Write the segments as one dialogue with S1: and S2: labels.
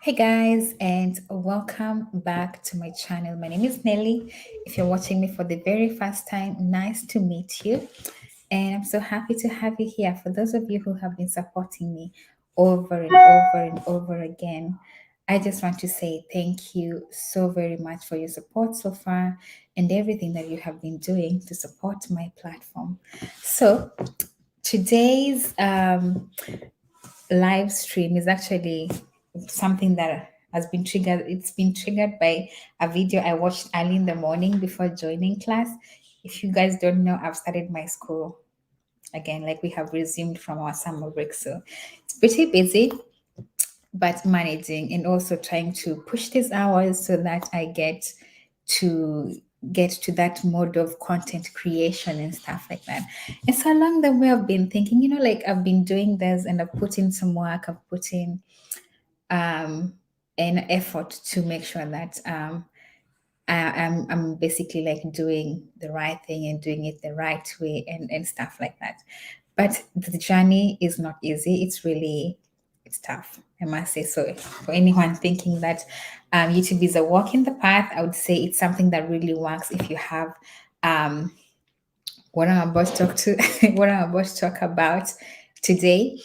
S1: Hey guys, and welcome back to my channel. My name is Nelly. If you're watching me for the very first time, nice to meet you. And I'm so happy to have you here. For those of you who have been supporting me over and over and over again, I just want to say thank you so very much for your support so far and everything that you have been doing to support my platform. So, today's live stream is actually something that has been triggered. It's been triggered by a video I watched early in the morning before joining class. If you guys don't know, I've started my school again, like we have resumed from our summer break. So it's pretty busy, but managing and also trying to push these hours so that I to get to that mode of content creation and stuff like that. And so along the way, I've been thinking, like I've been doing this and I've put in some work, I've put in um, an effort to make sure that I'm basically like doing the right thing and doing it the right way and stuff like that. But the journey is not easy. It's tough, I must say. So for anyone thinking that YouTube is a walk in the path, I would say it's something that really works if you have um, what I'm about to talk to, what I'm about to talk about today.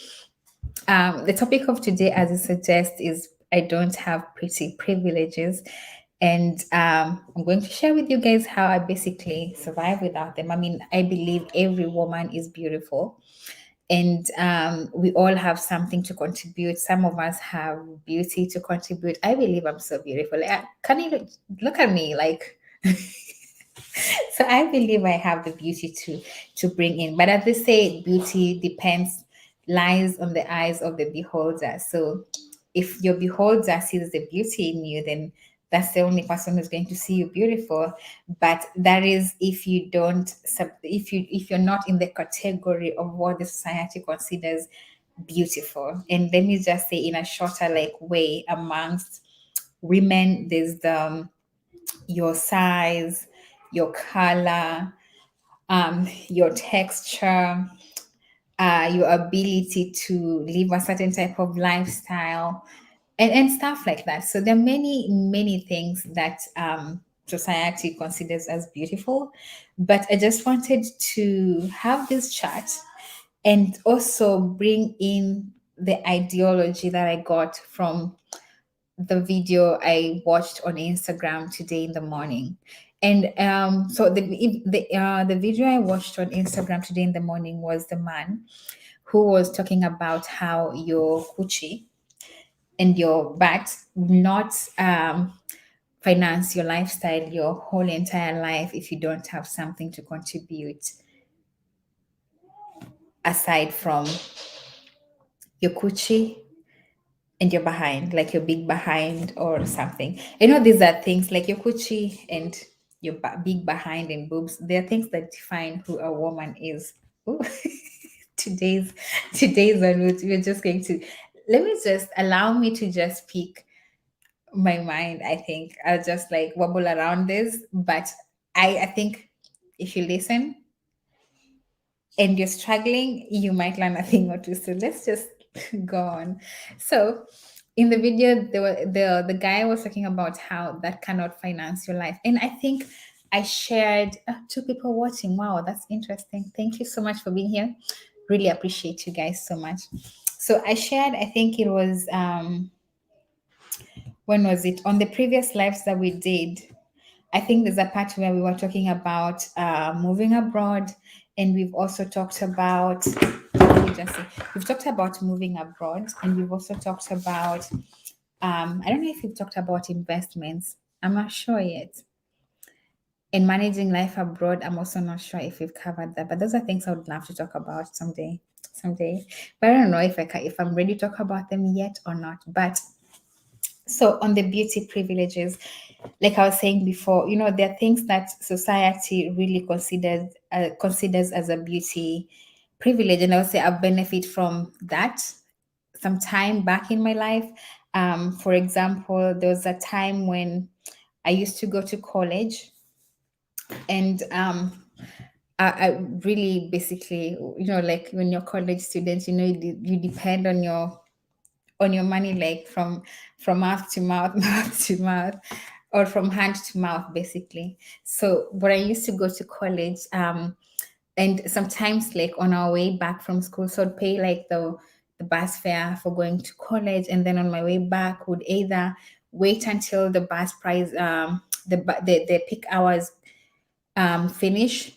S1: The topic of today, as it suggests, is I don't have pretty privileges. And I'm going to share with you guys how I basically survive without them. I mean, I believe every woman is beautiful and we all have something to contribute. Some of us have beauty to contribute. I believe I'm so beautiful. Can you look at me? Like, so I believe I have the beauty to bring in. But as they say, beauty depends lies on the eyes of the beholder. So if your beholder sees the beauty in you, then that's the only person who's going to see you beautiful. But that is if you don't if you're not in the category of what the society considers beautiful. And let me just say in a shorter like way, amongst women, there's the your size, your color, your texture, your ability to live a certain type of lifestyle, and stuff like that. So there are many things that society considers as beautiful. But I just wanted to have this chat and also bring in the ideology that I got from the video I watched on Instagram today in the morning. And so the video I watched on Instagram today in the morning was the man who was talking about how your coochie and your butt not finance your lifestyle, your whole entire life if you don't have something to contribute aside from your coochie and you're behind, like your big behind or something. I know these are things like your coochie and your big behind and boobs. They are things that define who a woman is. Ooh. today's today's one, we're just going to let me just allow me to just speak my mind. I think I'll just like wobble around this, but I think if you listen and you're struggling, you might learn a thing or two. So let's just go on. So in the video, the guy was talking about how that cannot finance your life, and I think I shared two people watching. Wow, that's interesting. Thank you so much for being here. Really appreciate you guys so much. So I shared. I think it was when was it on the previous lives that we did. I think there's a part where we were talking about moving abroad, and we've also talked about. Let me just say, we've talked about moving abroad, and we've also talked about. I don't know if we've talked about investments. I'm not sure yet. And managing life abroad, I'm also not sure if we've covered that. But those are things I would love to talk about someday. Someday, but I don't know if I'm ready to talk about them yet or not. But so on the beauty privileges, like I was saying before, there are things that society really considers as a beauty privilege, and I would say I benefit from that some time back in my life. For example, there was a time when I used to go to college, and I really basically, like when you're college students, you depend on on your money, like from mouth to mouth, mouth to mouth, or from hand to mouth, basically. So when I used to go to college, and sometimes like on our way back from school, so I'd pay like the bus fare for going to college, and then on my way back would either wait until the bus price the peak hours finish,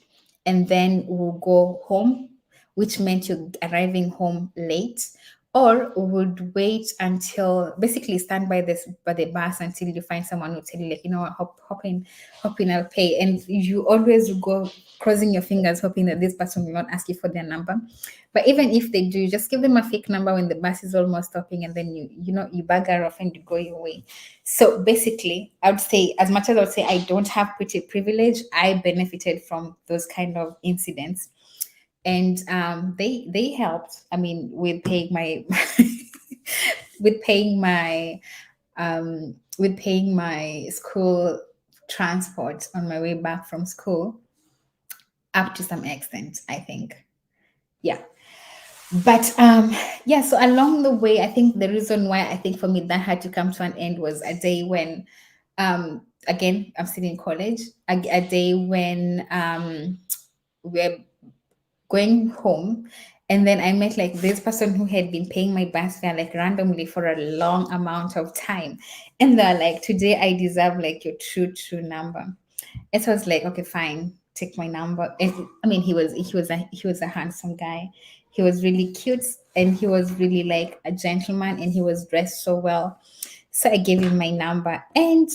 S1: and then we'll go home, which meant you're arriving home late, or would wait until basically stand by the bus until you find someone who tell you like, you know what, hop in, I'll pay. And you always go crossing your fingers hoping that this person will not ask you for their number. But even if they do, just give them a fake number when the bus is almost stopping, and then you bugger off and you go your way. So basically, I would say, as much as I would say I don't have pretty privilege, I benefited from those kind of incidents, and they helped. I mean, with paying my with paying my with paying my school transport on my way back from school, up to some extent, I think. Yeah. But yeah, so along the way, I think the reason why I think for me that had to come to an end was a day when again, I'm still in college, a day when we're going home, and then I met like this person who had been paying my bus fare like randomly for a long amount of time, and they're like, today I deserve like your true number. And so I was like, okay, fine, take my number. And I mean, he was a handsome guy. He was really cute, and he was really like a gentleman, and he was dressed so well. So I gave him my number, and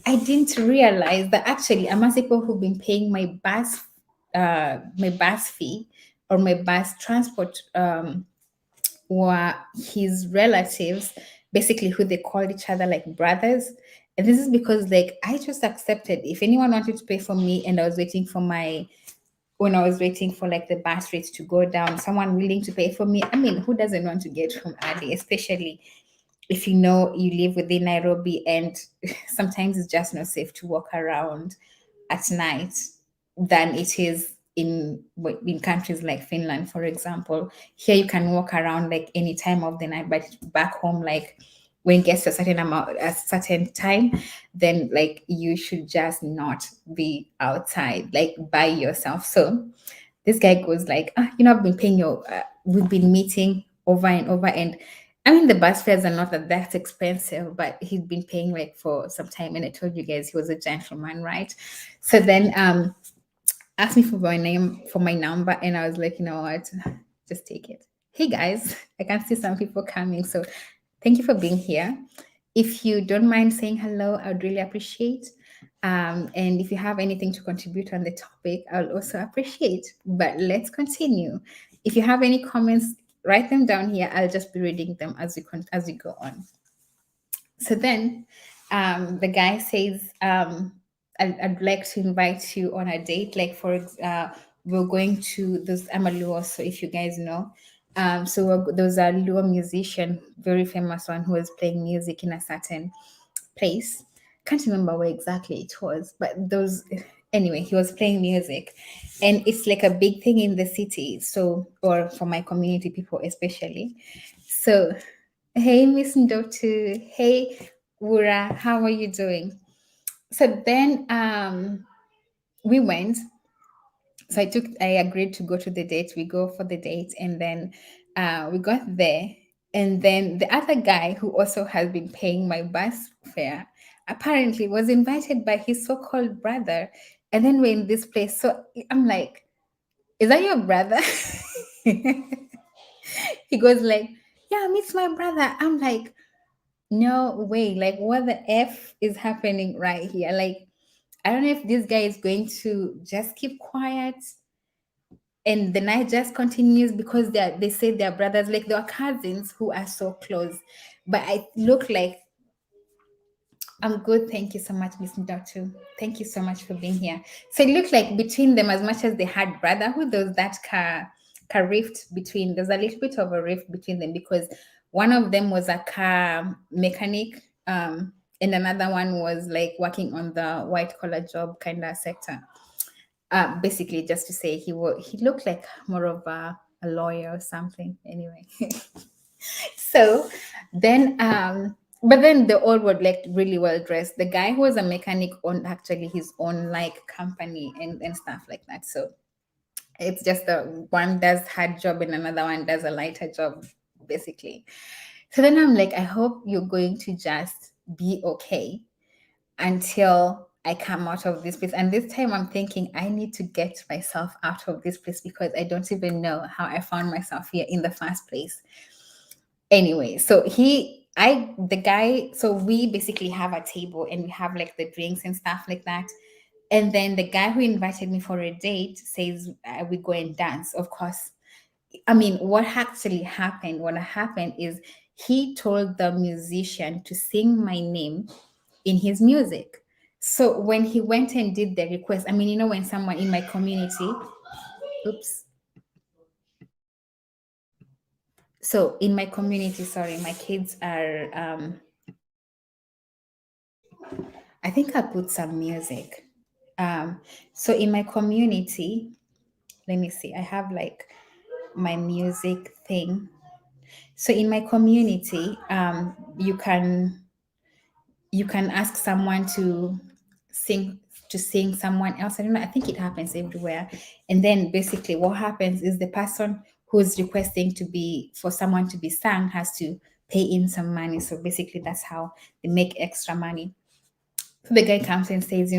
S1: I didn't realize that actually amongst people who've been paying my bus fee or my bus transport were his relatives, basically who they called each other like brothers. And this is because like I just accepted if anyone wanted to pay for me, and I was waiting for my when I was waiting for like the bus rates to go down, someone willing to pay for me. I mean, who doesn't want to get home early, especially if you know you live within Nairobi, and sometimes it's just not safe to walk around at night than it is in countries like Finland, for example. Here you can walk around like any time of the night, but back home, like when it gets to a certain time, then like you should just not be outside like by yourself. So this guy goes like, I've been paying we've been meeting over and over, and I mean the bus fares are not that expensive, but he'd been paying like for some time, and I told you guys he was a gentleman, right? So then asked me for my name, for my number, and I was like, you know what, just take it. Hey guys, I can see some people coming, so thank you for being here. If you don't mind saying hello, I would really appreciate. And if you have anything to contribute on the topic, I'll also appreciate. But let's continue. If you have any comments, write them down here. I'll just be reading them as we go on. So then the guy says, I'd like to invite you on a date. Like we're going to this Amaluo, so if you guys know. There was a Luo musician, very famous one, who was playing music in a certain place. Can't remember where exactly it was, but those anyway, he was playing music, and it's like a big thing in the city. So, or for my community people especially. So, hey, Miss Ndotu. Hey, Wura, how are you doing? So then we went. So I agreed to go to the date. We go for the date, and then we got there, and then the other guy who also has been paying my bus fare apparently was invited by his so-called brother, and then we're in this place. So I'm like, is that your brother? He goes like, yeah, meet my brother. I'm like, no way, like what the f is happening right here? Like, I don't know if this guy is going to just keep quiet and the night just continues, because they say they're brothers, like they are cousins who are so close. But I look like I'm good. Thank you so much, Miss Datu. Thank you so much for being here. So it looked like between them, as much as they had brotherhood, there was that car rift between. There's a little bit of a rift between them, because one of them was a car mechanic, and another one was like working on the white collar job kind of sector. Basically, just to say he looked like more of a lawyer or something. Anyway, so Then but then they all were like really well dressed. The guy who was a mechanic owned actually his own like company and stuff like that. So it's just the one does hard job and another one does a lighter job, basically. So then I'm like, I hope you're going to just be okay until I come out of this place. And this time I'm thinking I need to get myself out of this place because I don't even know how I found myself here in the first place. Anyway, so the guy, so we basically have a table and we have like the drinks and stuff like that. And then the guy who invited me for a date says we go and dance. Of course, I mean, what happened is he told the musician to sing my name in his music. So when he went and did the request, I mean, when someone in my community, oops. So in my community, sorry, my kids are, I think I put some music. So in my community, let me see, I have like my music thing. So in my community, you can ask someone sing sing someone else. I don't know. I think it happens everywhere. And then basically what happens is the person who's requesting to be for someone to be sung has to pay in some money. So basically that's how they make extra money. So the guy comes and says,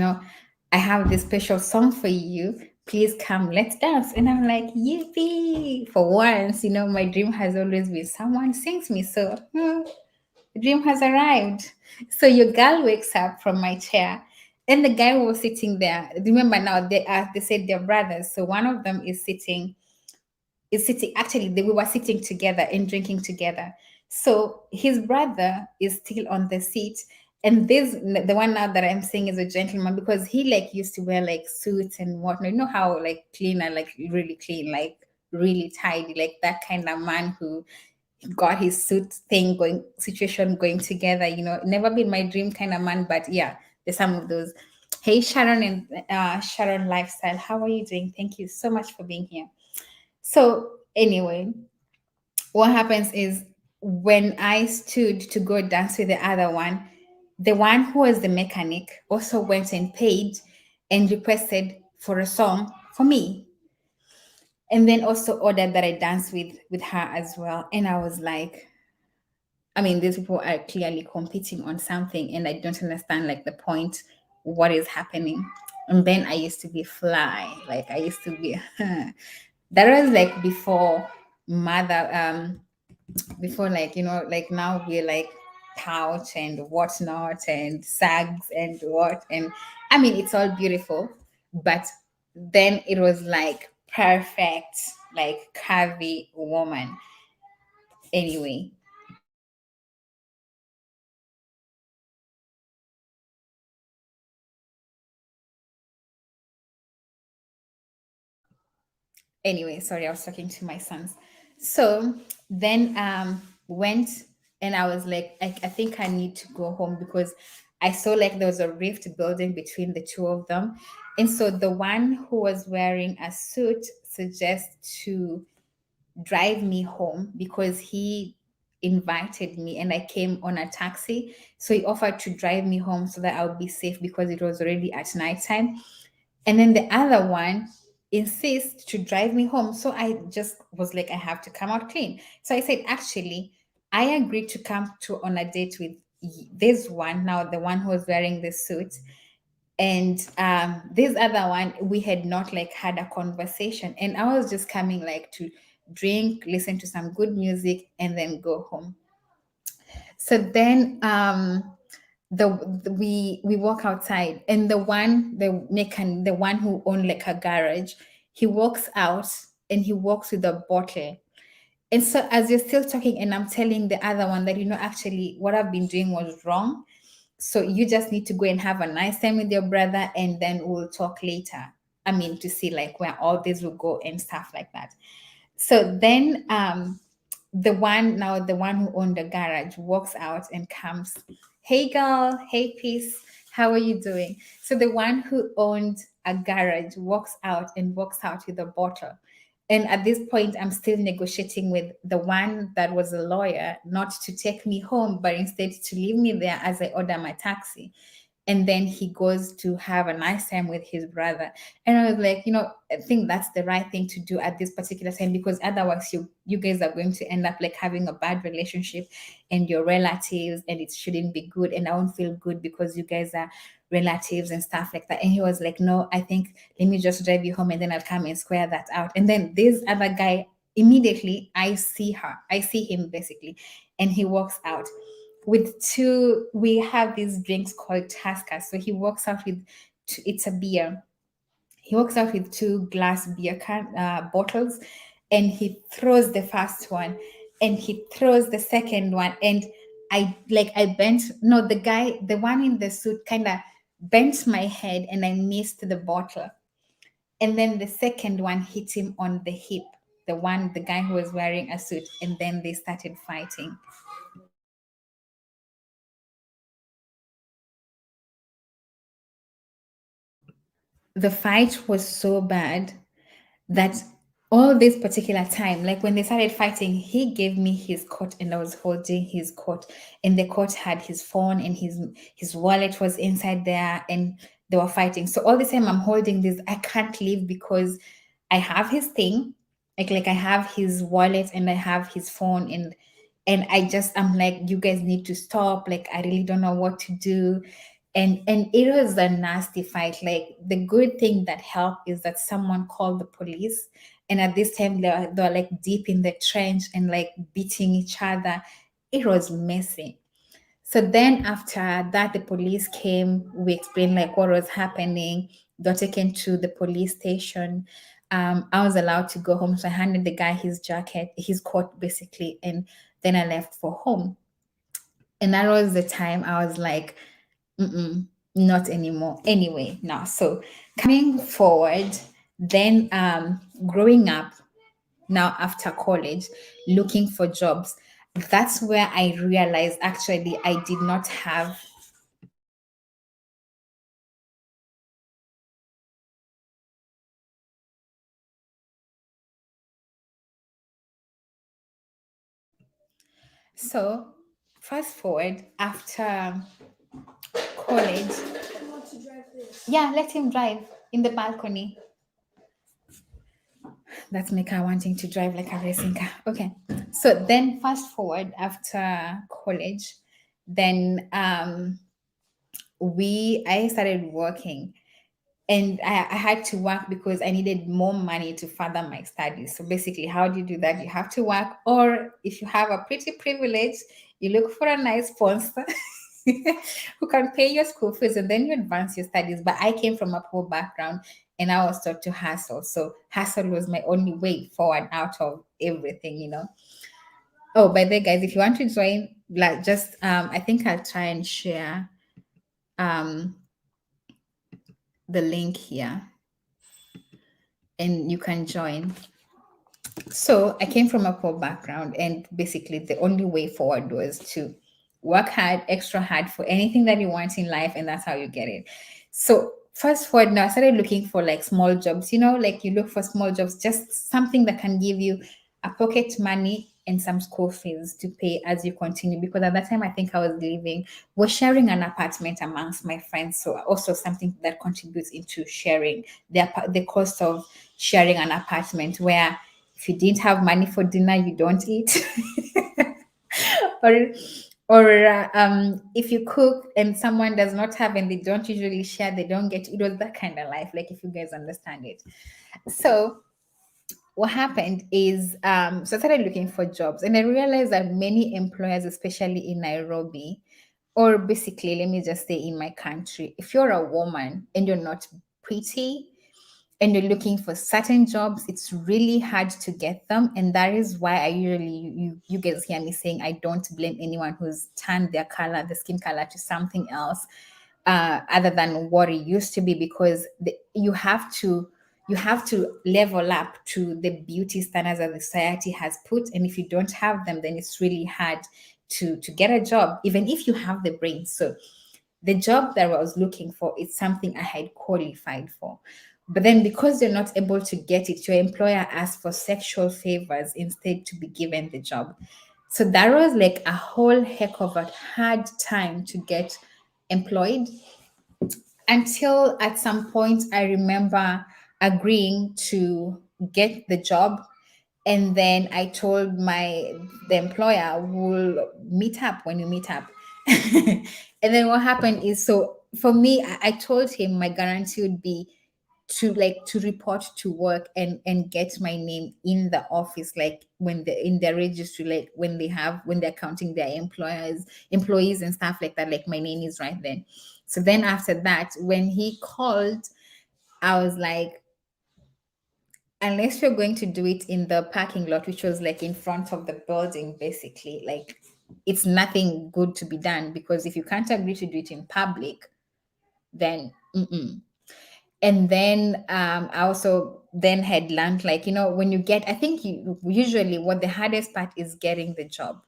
S1: I have this special song for you. Please come, let's dance. And I'm like, yippee! For once, my dream has always been someone sings me. So the dream has arrived. So your girl wakes up from my chair, and the guy who was sitting there. Remember now, they said they're brothers. So one of them is sitting. Actually, we were sitting together and drinking together. So his brother is still on the seat, and the one now that I'm saying is a gentleman because he like used to wear like suits and whatnot. You know how like clean and like really clean, like really tidy, like that kind of man who got his suit thing going situation going together. Never been my dream kind of man, but yeah, there's some of those. Hey Sharon and Sharon Lifestyle, how are you doing? Thank you so much for being here. So anyway, what happens is when I stood to go dance with the other one, the one who was the mechanic also went and paid and requested for a song for me, and then also ordered that I dance with her as well. And I was like, I mean, these people are clearly competing on something, and I don't understand like the point, what is happening. And then I used to be fly, like I used to be. That was like mother, before like like now we're like pouch and whatnot and sags and what, and I mean it's all beautiful, but then it was like perfect, like curvy woman. Anyway, sorry, I was talking to my sons. So then went, and I was like, I think I need to go home because I saw like there was a rift building between the two of them. And so the one who was wearing a suit suggests to drive me home because he invited me and I came on a taxi. So he offered to drive me home so that I'll be safe because it was already at nighttime. And then the other one insists to drive me home. So I just was like, I have to come out clean. So I said, actually, I agreed to come to on a date with this one, now the one who was wearing the suit. And this other one, we had not like had a conversation. And I was just coming like to drink, listen to some good music, and then go home. So then we walk outside, and the one who owned like a garage, he walks out and he walks with a bottle. And so as you're still talking and I'm telling the other one that actually what I've been doing was wrong, so you just need to go and have a nice time with your brother, and then we'll talk later. I mean, to see like where all this will go and stuff like that. So then the one who owned the garage walks out and comes, hey girl, hey peace, how are you doing? So the one who owned a garage walks out with a bottle. And at this point, I'm still negotiating with the one that was a lawyer not to take me home, but instead to leave me there as I order my taxi. And then he goes to have a nice time with his brother. And I was like, I think that's the right thing to do at this particular time, because otherwise you guys are going to end up like having a bad relationship and your relatives, and it shouldn't be good. And I won't feel good because you guys are relatives and stuff like that. And he was like, no, I think let me just drive you home and then I'll come and square that out. And then this other guy, immediately I see him basically, and he walks out with two. We have these drinks called Taskas. So he walks out with it's a beer. He walks out with two glass bottles, and he throws the first one, and he throws the second one, and I bent. No, the one in the suit, kind of bent my head, and I missed the bottle, and then the second one hit him on the hip. The guy who was wearing a suit, and then they started fighting. The fight was so bad that all this particular time, like when they started fighting, he gave me his coat and I was holding his coat, and the coat had his phone, and his wallet was inside there, and they were fighting. So all the time I'm holding this, I can't leave because I have his thing, like I have his wallet and I have his phone, and I'm like, you guys need to stop. Like I really don't know what to do. And it was a nasty fight. Like the good thing that helped is that someone called the police, and at this time they were like deep in the trench and like beating each other. It was messy. So then after that, the police came. We explained like what was happening. They were taken to the police station. I was allowed to go home, so I handed the guy his jacket, his coat basically, and then I left for home. And that was the time I was like, mm-mm, not anymore. Anyway, now, so coming forward, then growing up, now after college, looking for jobs, that's where I realized actually I did not have. So fast forward after college. Yeah, let him drive in the balcony. That's my car wanting to drive like a racing car. Okay. So then fast forward after college, then I started working, and I had to work because I needed more money to further my studies. So basically, how do you do that? You have to work, or if you have a pretty privilege, you look for a nice sponsor who can pay your school fees, and then you advance your studies. But I came from a poor background, and I was taught to hustle. So hustle was my only way forward out of everything. Oh, by the way, guys, if you want to join, like just I think I'll try and share um the link here, and you can join. So I came from a poor background, and basically the only way forward was to work hard, extra hard for anything that you want in life, and that's how you get it. So fast forward now, I started looking for like small jobs, like you look for small jobs, just something that can give you a pocket money and some school fees to pay as you continue. Because at that time, I think I was living, was sharing an apartment amongst my friends. So also something that contributes into sharing the cost of sharing an apartment, where if you didn't have money for dinner, you don't eat. or if you cook and someone does not have and they don't usually share, they don't get. It was that kind of life, like if you guys understand it. So what happened is, so I started looking for jobs, and I realized that many employers, especially in Nairobi, or basically let me just say in my country, if you're a woman and you're not pretty and you're looking for certain jobs, it's really hard to get them. And that is why I usually, you guys hear me saying, I don't blame anyone who's turned the skin color to something else, other than what it used to be, because you have to level up to the beauty standards that the society has put. And if you don't have them, then it's really hard to get a job, even if you have the brain. So the job that I was looking for is something I had qualified for. But then because you're not able to get it, your employer asks for sexual favors instead to be given the job. So that was like a whole heck of a hard time to get employed, until at some point I remember agreeing to get the job. And then I told the employer, we'll meet up when you meet up. And then what happened is, so for me, I told him my guarantee would be to report to work and get my name in the office, like when they in their registry, like when they're counting their employees and stuff like that, like my name is right then. So then after that, when he called, I was like, unless you're going to do it in the parking lot, which was like in front of the building, basically, like it's nothing good to be done, because if you can't agree to do it in public, then mm-mm. And then I also then had learned, like, when you get, I think usually what the hardest part is getting the job.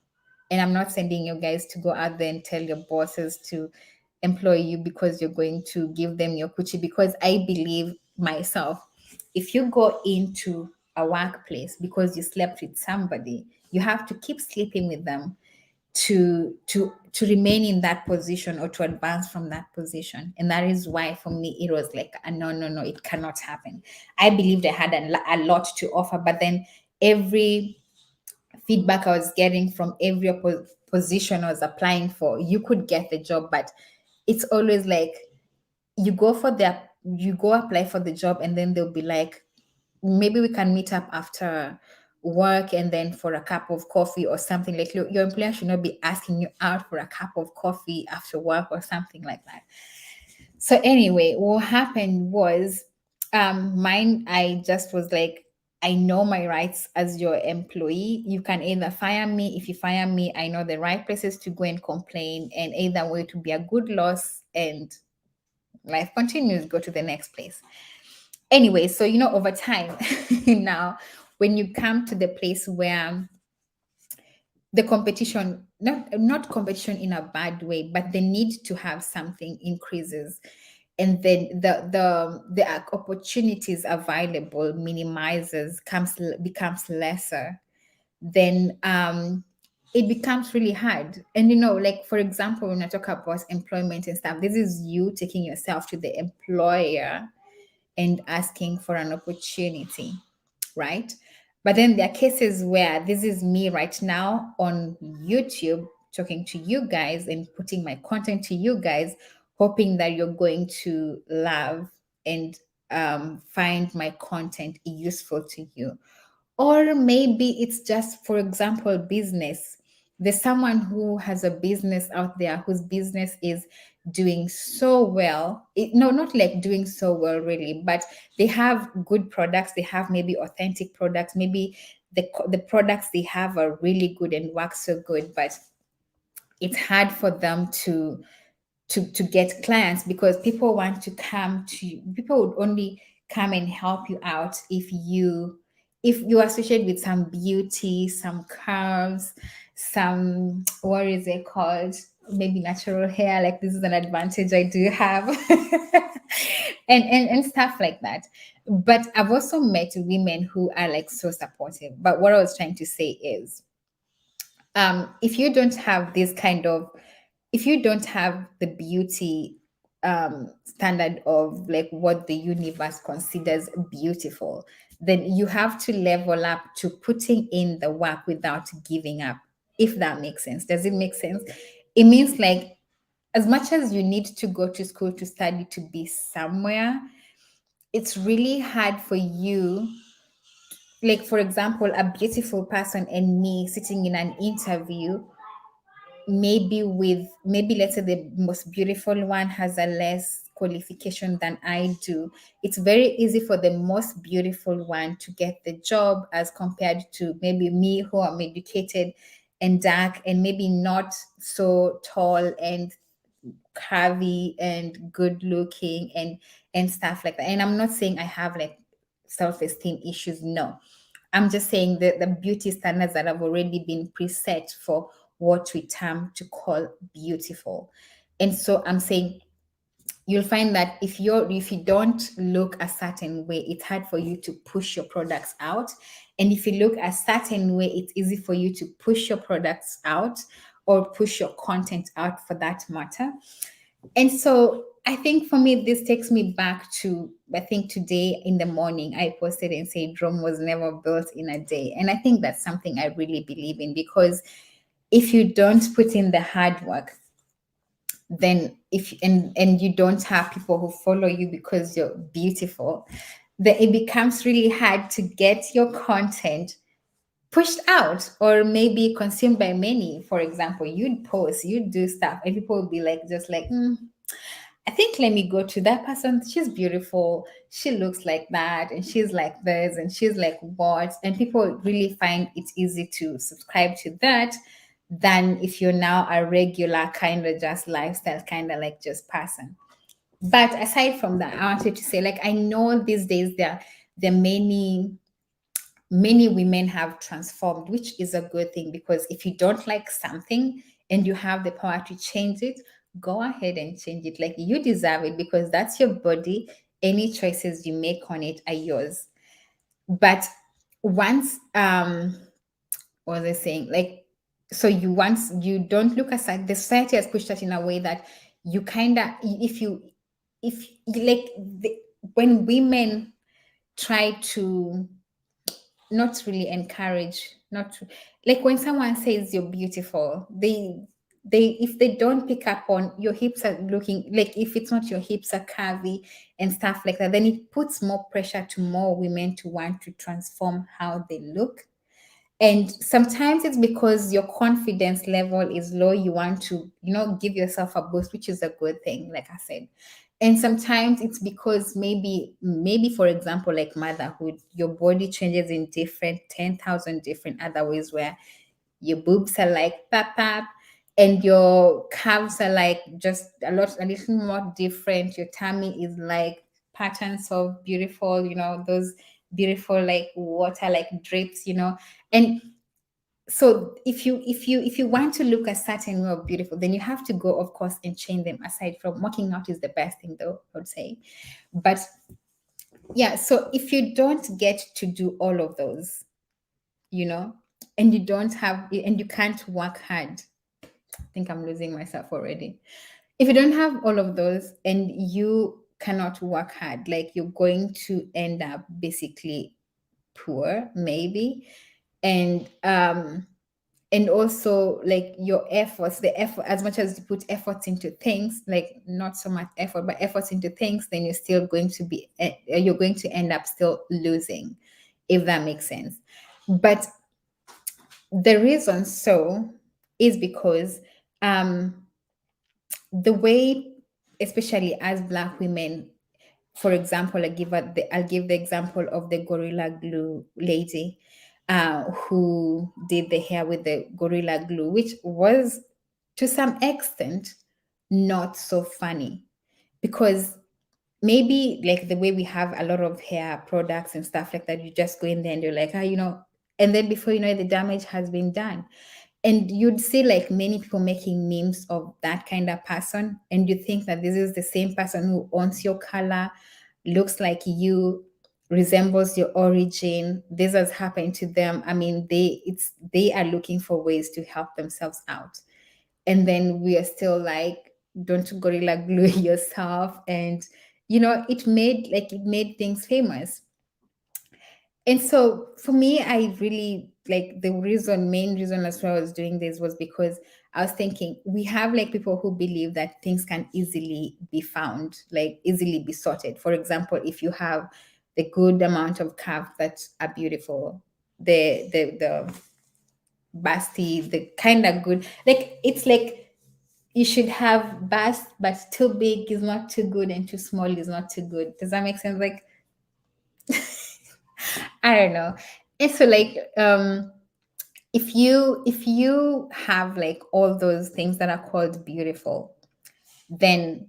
S1: And I'm not sending you guys to go out there and tell your bosses to employ you because you're going to give them your coochie, because I believe myself, if you go into a workplace because you slept with somebody, you have to keep sleeping with them to remain in that position or to advance from that position. And that is why for me it was like a no, no, no, it cannot happen. I believed I had a lot to offer, but then every feedback I was getting from every position I was applying for, you could get the job, but it's always like you go apply for the job, and then they'll be like, maybe we can meet up after work and then for a cup of coffee or something. Like your employer should not be asking you out for a cup of coffee after work or something like that. So anyway, what happened was, mine, I just was like, I know my rights as your employee. You can either fire me. If you fire me, I know the right places to go and complain, and either way to be a good loss, and life continues, go to the next place. Anyway, so over time, now when you come to the place where the competition, not competition in a bad way, but the need to have something increases, and then the opportunities available minimizes, becomes lesser, then it becomes really hard. And like, for example, when I talk about employment and stuff, this is you taking yourself to the employer and asking for an opportunity, right? But then there are cases where this is me right now on YouTube talking to you guys and putting my content to you guys, hoping that you're going to love and find my content useful to you. Or maybe it's just, for example, business. There's someone who has a business out there whose business is doing so well. No, not like doing so well, really, but they have good products. They have maybe authentic products. Maybe the products they have are really good and work so good, but it's hard for them to get clients, because people would only come and help you out if you associate with some beauty, some curves, some, what is it called, maybe natural hair, like this is an advantage I do have. And stuff like that. But I've also met women who are like so supportive. But what I was trying to say is, if you don't have this kind of, if you don't have the beauty standard of like what the universe considers beautiful, then you have to level up to putting in the work without giving up. If that makes sense. Does it make sense? It means like, as much as you need to go to school to study to be somewhere, it's really hard for you, like, for example, a beautiful person and me sitting in an interview, maybe let's say the most beautiful one has a less qualification than I do. It's very easy for the most beautiful one to get the job as compared to maybe me, who am educated and dark and maybe not so tall and curvy and good looking and stuff like that. And I'm not saying I have like self-esteem issues, no. I'm just saying that the beauty standards that have already been preset for what we term to call beautiful. And so I'm saying, you'll find that if you don't look a certain way, it's hard for you to push your products out. And if you look a certain way, it's easy for you to push your products out, or push your content out for that matter. And so I think for me, this takes me back to, I think today in the morning, I posted and said, Rome was never built in a day. And I think that's something I really believe in, because if you don't put in the hard work, then if and you don't have people who follow you because you're beautiful, then it becomes really hard to get your content pushed out, or maybe consumed by many. For example, you'd post, you'd do stuff, and people would be like, just like, I think let me go to that person. She's beautiful. She looks like that, and she's like this, and she's like what. And people really find it easy to subscribe to that than if you're now a regular kind of just lifestyle, kind of like just person. But aside from that, I wanted to say, like, I know these days there are many women have transformed, which is a good thing, because if you don't like something and you have the power to change it, go ahead and change it. Like, you deserve it, because that's your body. Any choices you make on it are yours. But once what was I saying? Like, so you once you don't look aside, the society has pushed that in a way that you kind of, if like when women try to not really encourage, not to, like when someone says you're beautiful, they if they don't pick up on your hips are looking, like if it's not, your hips are curvy and stuff like that, then it puts more pressure to more women to want to transform how they look. And sometimes it's because your confidence level is low. You want to, give yourself a boost, which is a good thing, like I said. And sometimes it's because maybe for example, like motherhood, your body changes in different 10,000 different other ways, where your boobs are like pap pap, and your calves are like just a little more different. Your tummy is like patterns of beautiful, those beautiful like water like drips, and so if you want to look a certain way of beautiful, then you have to go, of course, and change them. Aside from working out is the best thing, though, I would say. But yeah, so if you don't get to do all of those, you know and you can't work hard. I think I'm losing myself already. If you don't have all of those and you cannot work hard, like, you're going to end up basically poor, maybe. And also, like, your efforts, the effort, as much as you put efforts into things, like, not so much effort but efforts into things, then you're going to end up still losing, if that makes sense. But the reason so is because the way, especially as Black women, for example, I'll give the example of the Gorilla Glue lady, who did the hair with the Gorilla Glue, which was to some extent not so funny, because maybe, like, the way we have a lot of hair products and stuff like that, you just go in there and you're like, and then before you know it, the damage has been done. And you'd see, like, many people making memes of that kind of person, and you think that this is the same person who owns your color, looks like you, resembles your origin. This has happened to them. I mean, they are looking for ways to help themselves out, and then we are still like, don't Gorilla Glue yourself. And it made things famous. And so for me, I really, like, the main reason as well I was doing this was because I was thinking, we have, like, people who believe that things can easily be found, like easily be sorted. For example, if you have the good amount of calves that are beautiful, the busty, the kind of good, like, it's like you should have bust, but too big is not too good, and too small is not too good. Does that make sense? Like, I don't know. And so, like, if you have, like, all those things that are called beautiful, then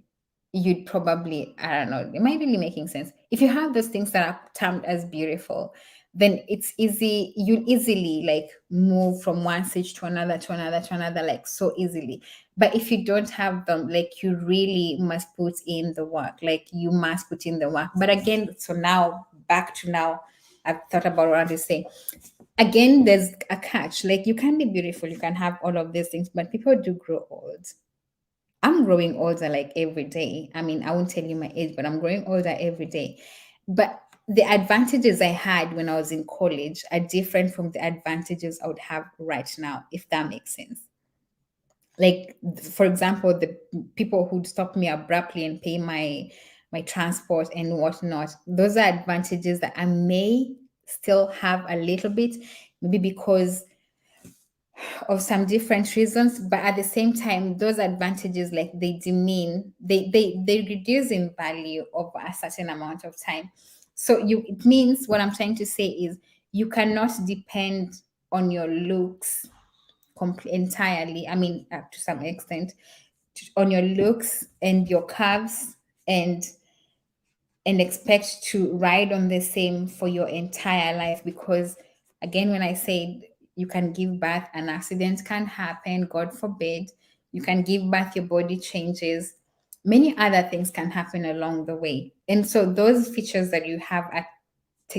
S1: you'd probably, I don't know, am I really making sense? If you have those things that are termed as beautiful, then it's easy, you easily like move from one stage to another, to another, to another, like so easily. But if you don't have them, like you really must put in the work, like you must put in the work. But again, so now back to now, I've thought about what I say. Again, there's a catch. Like you can be beautiful, you can have all of these things, but people do grow old. I'm growing older like every day. I mean, I won't tell you my age, but I'm growing older every day. But the advantages I had when I was in college are different from the advantages I would have right now, if that makes sense. Like, for example, the people who'd stop me abruptly and pay my transport and whatnot, those are advantages that I may still have a little bit, maybe because of some different reasons, but at the same time those advantages, like they demean, they reduce in value over a certain amount of time. So you, it means, what I'm trying to say is, you cannot depend on your looks entirely, I mean, to some extent, on your looks and your curves, and expect to ride on the same for your entire life. Because again, when I said, you can give birth, an accident can happen, god forbid, you can give birth, your body changes, many other things can happen along the way. And so those features that you have at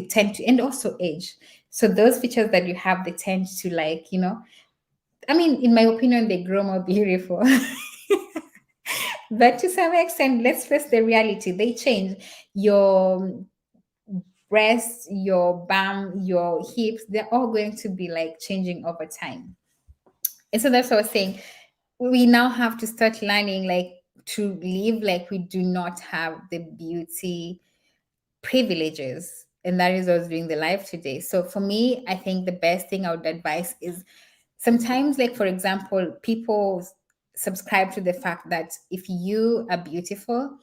S1: tend to, and also age, so those features that you have, they tend to, like, I mean, in my opinion, they grow more beautiful. But to some extent, let's face the reality, they change. Your breasts, your bum, your hips, they're all going to be like changing over time. And so that's what I was saying. We now have to start learning, like, to live like we do not have the beauty privileges. And that is what's doing the live today. So for me, I think the best thing I would advise is, sometimes, like, for example, people subscribe to the fact that if you are beautiful,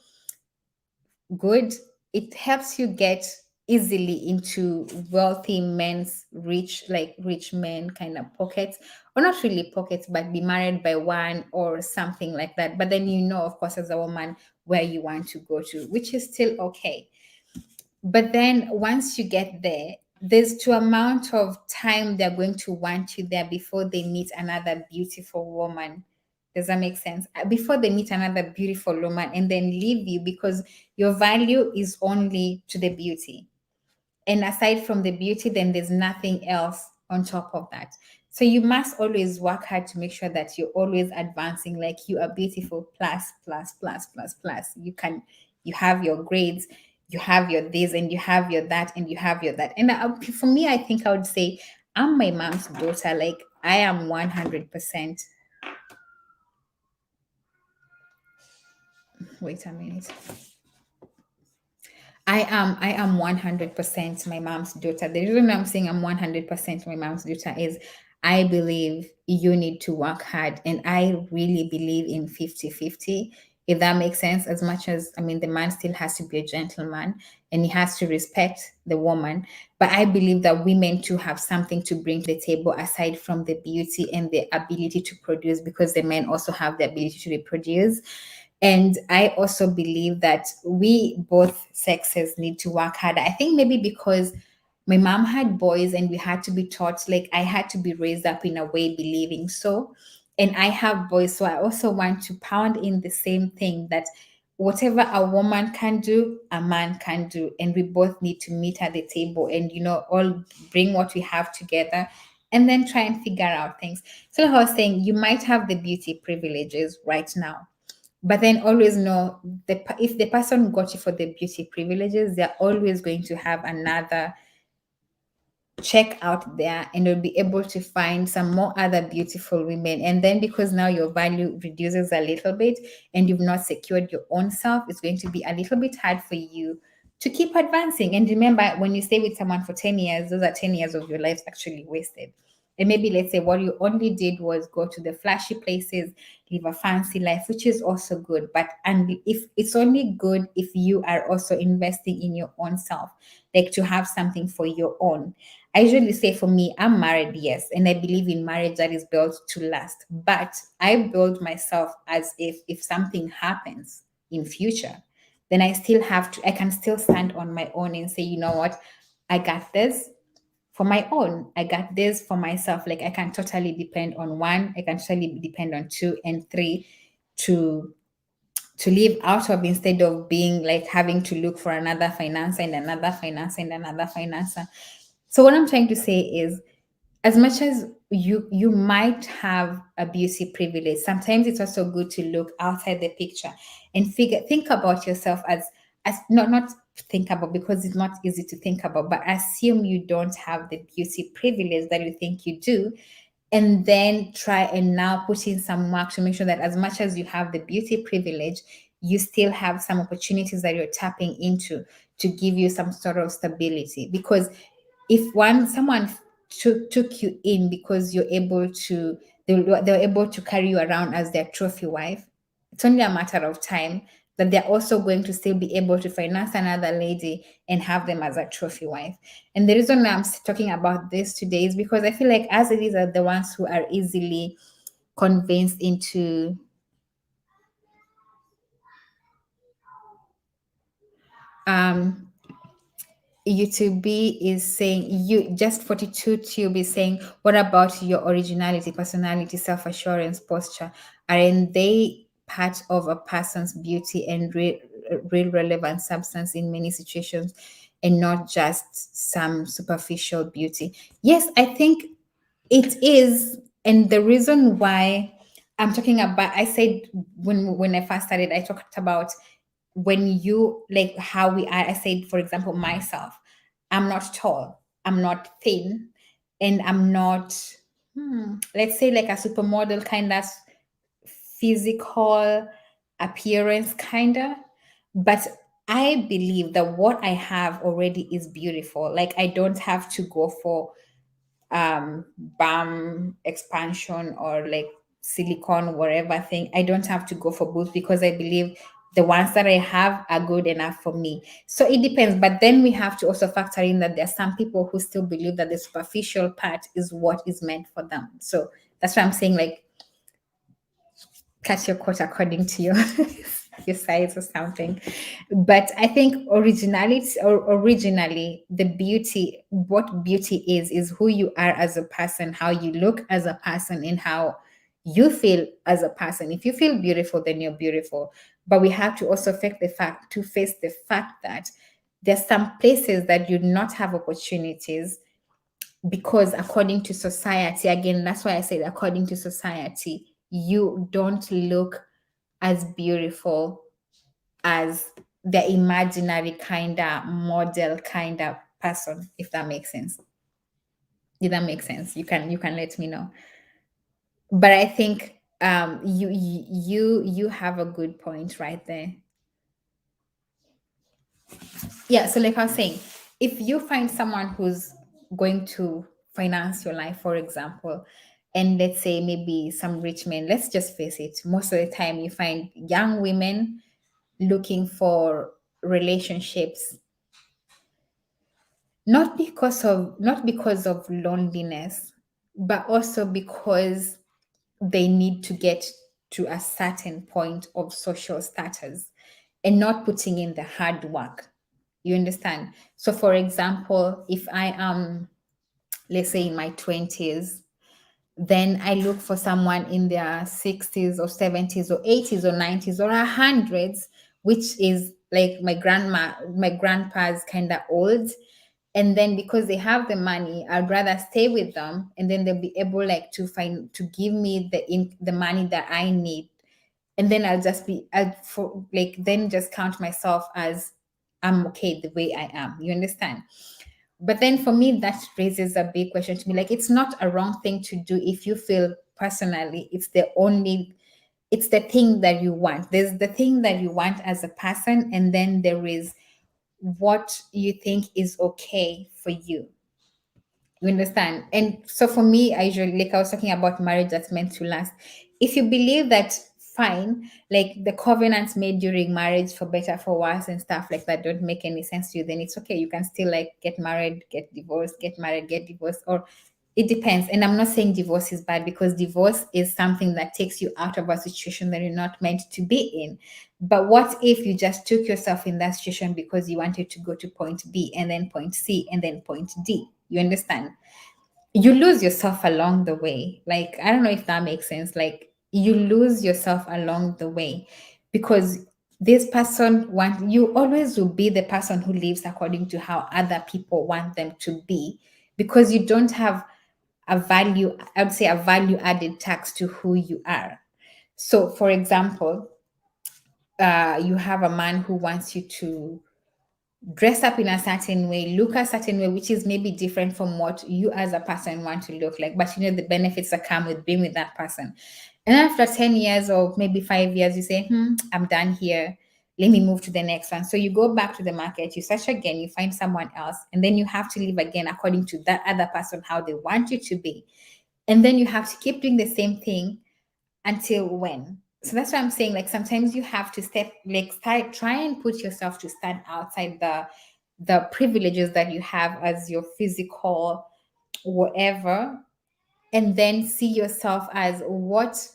S1: good, it helps you get easily into wealthy men's, rich, like rich men kind of pockets, or not really pockets, but be married by one or something like that. But then, of course, as a woman, where you want to go to, which is still okay. But then once you get there, there's to amount of time they're going to want you there before they meet another beautiful woman. Does that make sense? Before they meet another beautiful woman and then leave you, because your value is only to the beauty. And aside from the beauty, then there's nothing else on top of that. So you must always work hard to make sure that you're always advancing, like you are beautiful, plus, plus, plus, plus, plus. You have your grades, you have your this, and you have your that, and you have your that. And for me, I think I would say I'm my mom's daughter. Like, I am 100%. Wait a minute. I am 100% my mom's daughter. The reason I'm saying I'm 100% my mom's daughter is, I believe you need to work hard, and I really believe in 50-50. If that makes sense. As much as, I mean, the man still has to be a gentleman and he has to respect the woman, but I believe that women too have something to bring to the table aside from the beauty and the ability to produce, because the men also have the ability to reproduce. And I also believe that we both sexes need to work harder. I think maybe because my mom had boys and we had to be taught, like, I had to be raised up in a way believing so. And I have boys, so I also want to pound in the same thing, that whatever a woman can do, a man can do. And we both need to meet at the table and, all bring what we have together and then try and figure out things. So, like I was saying, you might have the beauty privileges right now, but then always know, if the person got you for the beauty privileges, they're always going to have another check out there, and you'll be able to find some more other beautiful women. And then, because now your value reduces a little bit and you've not secured your own self, it's going to be a little bit hard for you to keep advancing. And remember, when you stay with someone for 10 years, those are 10 years of your life actually wasted. And maybe, let's say, what you only did was go to the flashy places, live a fancy life, which is also good. But, and if it's only good if you are also investing in your own self, like to have something for your own. I usually say, for me, I'm married, yes, and I believe in marriage that is built to last. But I build myself as if something happens in future, then I still have to, I can still stand on my own and say, you know what, I got this. for my own. I got this for myself. Like I can totally depend on one, I can totally depend on two and three to live out of, instead of being like having to look for another financer and another financer and another financer. So what I'm trying to say is, as much as you might have a beauty privilege, sometimes it's also good to look outside the picture and think about yourself as not think about, because it's not easy to think about, but assume you don't have the beauty privilege that you think you do, and then try and now put in some work to make sure that as much as you have the beauty privilege, you still have some opportunities that you're tapping into to give you some sort of stability. Because if someone took you in because you're able to, they're able to carry you around as their trophy wife, it's only a matter of time that they're also going to still be able to finance another lady and have them as a trophy wife. And the reason why I'm talking about this today is because I feel like as it is, are the ones who are easily convinced into um UTB is saying, you just 42 Tube is saying, what about your originality, personality, self-assurance, posture? Aren't they part of a person's beauty and real relevant substance in many situations, and not just some superficial beauty? Yes, I think it is. And the reason why I'm talking about, I said when I first started, I talked about when you like how we are. I said, for example, myself, I'm not tall, I'm not thin, and I'm not, let's say, like a supermodel kind of physical appearance, kind of. But I believe that what I have already is beautiful. Like, I don't have to go for bum expansion or like silicone whatever thing. I don't have to go for both, because I believe the ones that I have are good enough for me. So it depends, but then we have to also factor in that there are some people who still believe that the superficial part is what is meant for them. So that's why I'm saying, like, cut your coat according to your your size or something. But I think originality, or originally, the beauty, what beauty is who you are as a person, how you look as a person, and how you feel as a person. If you feel beautiful, then you're beautiful. But we have to also face the fact that there's some places that you not have opportunities, because according to society, again, that's why I said according to society, you don't look as beautiful as the imaginary kind of model kind of person, if that makes sense. If that makes sense, you can let me know. But I think you have a good point right there. Yeah, so like I was saying, if you find someone who's going to finance your life, for example, and let's say maybe some rich men, let's just face it, most of the time you find young women looking for relationships, not because of loneliness, but also because they need to get to a certain point of social status and not putting in the hard work. You understand? So, for example, if I am, let's say, in my 20s, then I look for someone in their 60s or 70s or 80s or 90s or hundreds, which is like my grandpa's kind of old. And then because they have the money, I'd rather stay with them, and then they'll be able like to give me the money that I need. And then I'll for like then just count myself as I'm okay the way I am. You understand? But then for me, that raises a big question to me. Like, it's not a wrong thing to do if you feel personally it's the thing that you want. There's the thing that you want as a person, and then there is what you think is okay for you. You understand? And so for me, I usually, like I was talking about marriage that's meant to last. If you believe that, fine, like the covenants made during marriage, for better, for worse, and stuff like that, don't make any sense to you, then it's okay. You can still like get married, get divorced, get married, get divorced, or It depends. And I'm not saying divorce is bad, because divorce is something that takes you out of a situation that you're not meant to be in. But what if you just took yourself in that situation because you wanted to go to point B and then point C and then point D? You understand? You lose yourself along the way. Like, I don't know if that makes sense. Like, you lose yourself along the way, because this person want you always will be the person who lives according to how other people want them to be, because you don't have a value, I would say a value added tax to who you are. So for example, you have a man who wants you to dress up in a certain way, look a certain way, which is maybe different from what you as a person want to look like. But you know the benefits that come with being with that person. And after 10 years or maybe 5 years, you say, I'm done here. Let me move to the next one. So you go back to the market, you search again, you find someone else, and then you have to live again according to that other person, how they want you to be. And then you have to keep doing the same thing until when? So that's why I'm saying, like, sometimes you have to step, like, start, try and put yourself to stand outside the privileges that you have as your physical whatever, and then see yourself as, what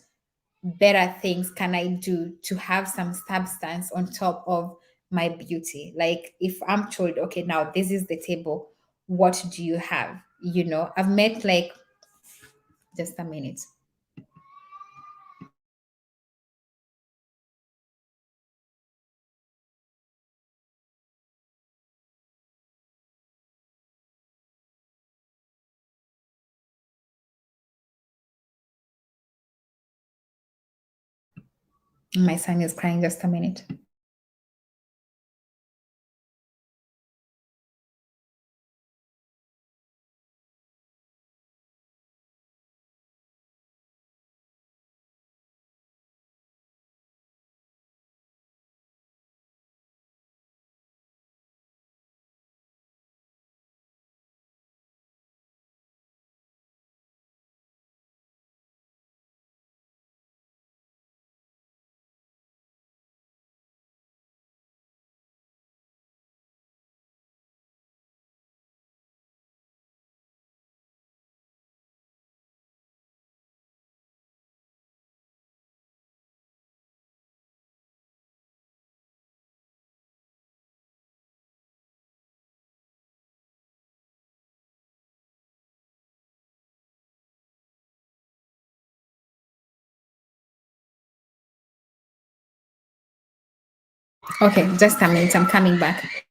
S1: better things can I do to have some substance on top of my beauty? Like, if I'm told, okay, now this is the table, what do you have? I've met, like, just a minute. My son is crying, just a minute. Okay, just a minute. I'm coming back.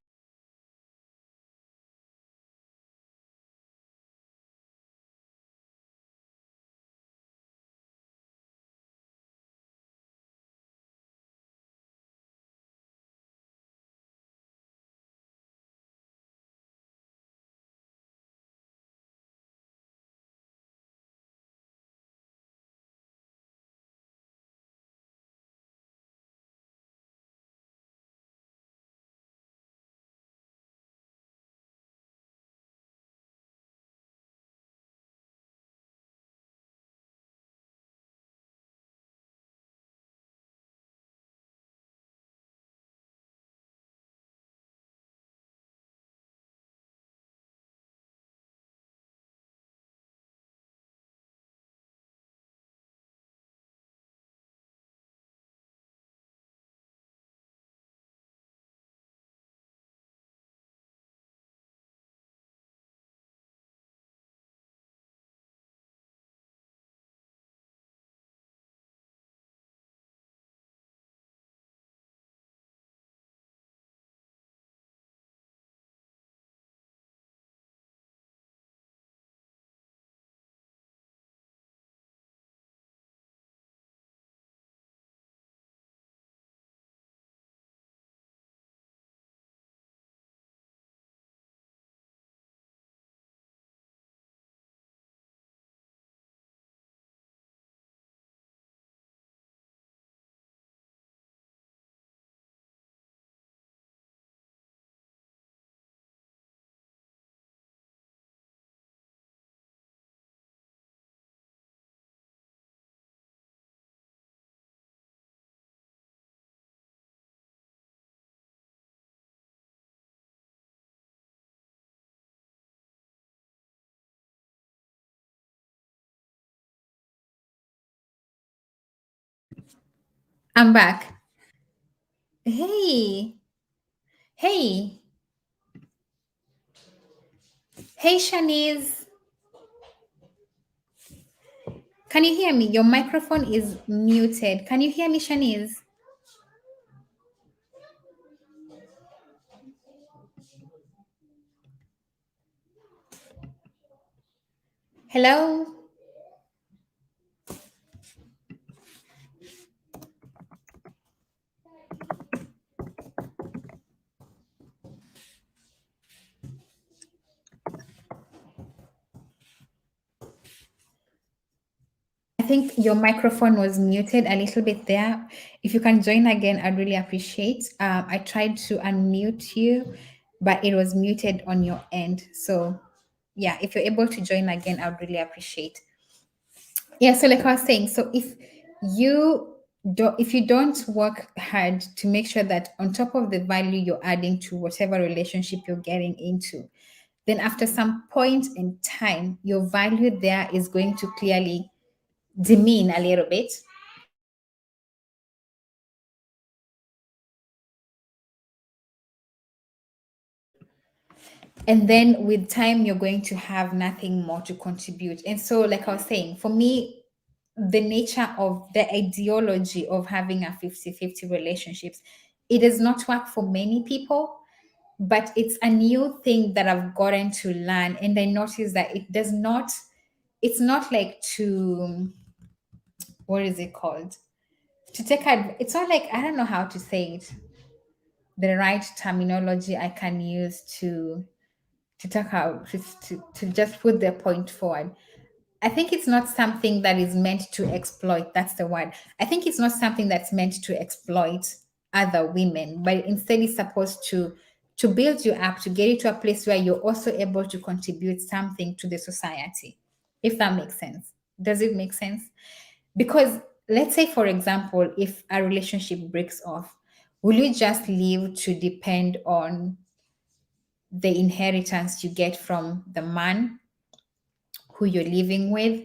S1: I'm back. Hey, hey, hey, Shanice. Can you hear me? Your microphone is muted. Can you hear me, Shanice? Hello? I think your microphone was muted a little bit there. If you can join again, I'd really appreciate. I tried to unmute you, but it was muted on your end. So, yeah, if you're able to join again, I'd really appreciate. Yeah, so like I was saying, so you if you don't work hard to make sure that on top of the value you're adding to whatever relationship you're getting into, then after some point in time, your value there is going to clearly demean a little bit. And then with time, you're going to have nothing more to contribute. And so, like I was saying, for me, the nature of the ideology of having a 50-50 relationships, it does not work for many people, but it's a new thing that I've gotten to learn. And I noticed that it's not like to, what is it called? To it's not like, I don't know how to say it, the right terminology I can use to talk out, to just put their point forward. I think it's not something that is meant to exploit. That's the word. I think it's not something that's meant to exploit other women, but instead it's supposed to build you up, to get you to a place where you're also able to contribute something to the society. If that makes sense. Does it make sense? Because let's say, for example, if a relationship breaks off, will you just leave to depend on the inheritance you get from the man who you're living with?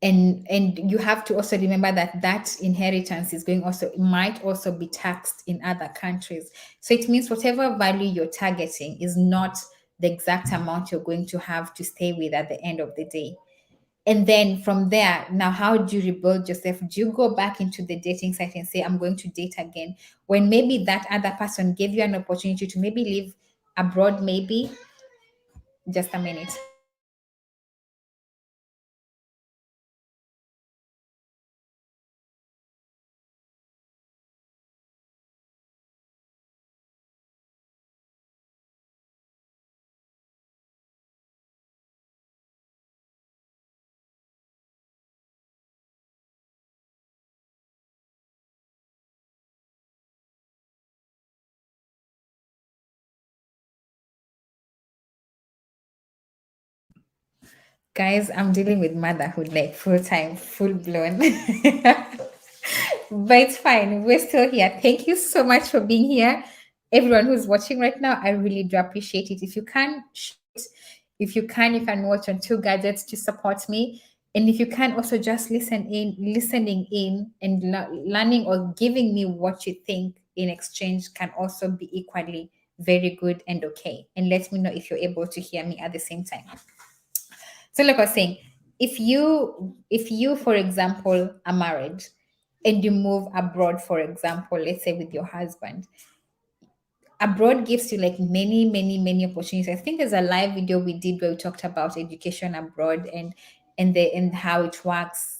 S1: And you have to also remember that that inheritance is going also might also be taxed in other countries. So it means whatever value you're targeting is not the exact amount you're going to have to stay with at the end of the day. And then from there, now how do you rebuild yourself? Do you go back into the dating site and say, I'm going to date again, when maybe that other person gave you an opportunity to maybe live abroad? Maybe, just a minute. Guys, I'm dealing with motherhood like full time, full blown. But it's fine. We're still here. Thank you so much for being here. Everyone who's watching right now, I really do appreciate it. If you can, share it. If you can watch on two gadgets to support me. And if you can also just listening in and learning or giving me what you think in exchange can also be equally very good and okay. And let me know if you're able to hear me at the same time. So like I was saying, if you, for example, are married and you move abroad, for example, let's say with your husband, abroad gives you like many opportunities. I think there's a live video we did where we talked about education abroad and how it works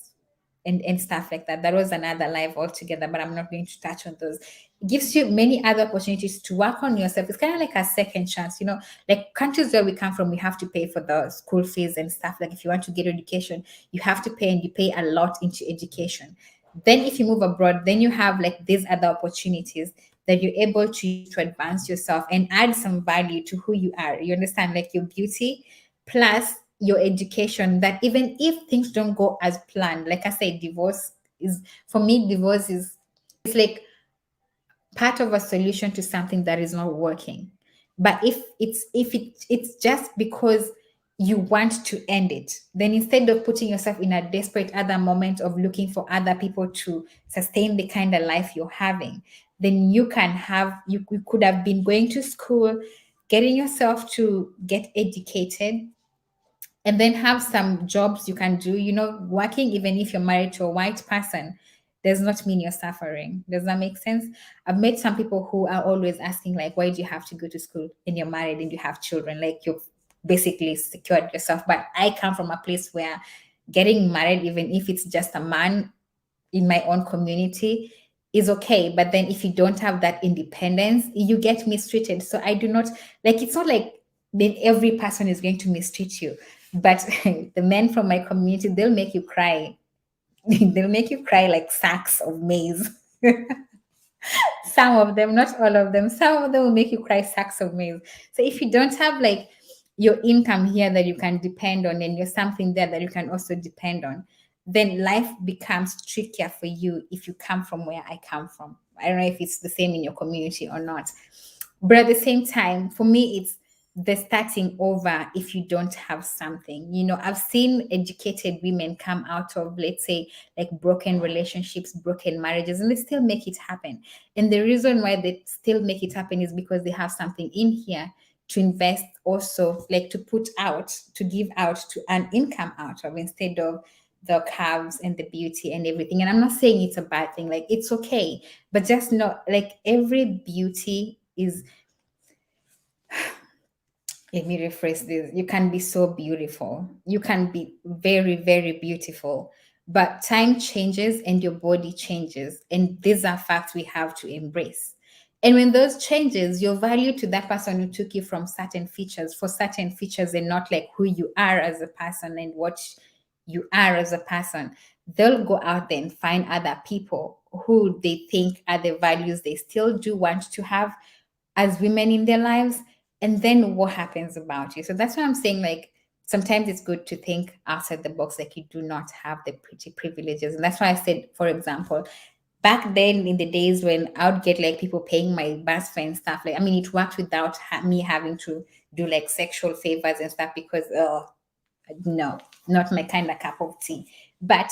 S1: and stuff like that. That was another live altogether, but I'm not going to touch on those. It gives you many other opportunities to work on yourself. It's kind of like a second chance, like countries where we come from, we have to pay for the school fees and stuff. Like if you want to get education, you have to pay, and you pay a lot into education. Then if you move abroad, then you have like these other opportunities that you're able to use to advance yourself and add some value to who you are. You understand, like your beauty plus your education, that even if things don't go as planned, like I said, divorce is, for me, divorce is, it's like part of a solution to something that is not working. But if it's just because you want to end it. Then instead of putting yourself in a desperate other moment of looking for other people to sustain the kind of life you're having, then you could have been going to school, getting yourself to get educated, and then have some jobs you can do. Working, even if you're married to a white person, does not mean you're suffering. Does that make sense? I've met some people who are always asking, like, why do you have to go to school and you're married and you have children? Like, you've basically secured yourself. But I come from a place where getting married, even if it's just a man in my own community, is okay. But then if you don't have that independence, you get mistreated. So I do not, like, it's not like then every person is going to mistreat you. But the men from my community, they'll make you cry. They'll make you cry like sacks of maize. Some of them, not all of them, some of them will make you cry sacks of maize. So if you don't have like your income here that you can depend on, and you're something there that you can also depend on, then life becomes trickier for you if you come from where I come from. I don't know if it's the same in your community or not. But at the same time, for me, it's the starting over if you don't have something. I've seen educated women come out of, let's say, like broken relationships, broken marriages, and they still make it happen. And the reason why they still make it happen is because they have something in here to invest, also, like to put out, to give out, to earn income out of, instead of the curves and the beauty and everything. And I'm not saying it's a bad thing, like it's okay, but just not like every beauty is, let me rephrase this. You can be so beautiful. You can be very, very beautiful. But time changes and your body changes. And these are facts we have to embrace. And when those changes, your value to that person who took you from certain features for certain features, and not like who you are as a person and what you are as a person, they'll go out there and find other people who they think are the values they still do want to have as women in their lives. And then what happens about you? So that's why I'm saying, like, sometimes it's good to think outside the box, like you do not have the pretty privileges. And that's why I said, for example, back then in the days when I would get like people paying my bus fare and stuff, like, I mean, it worked without me having to do like sexual favors and stuff, because no, not my kind of cup of tea. But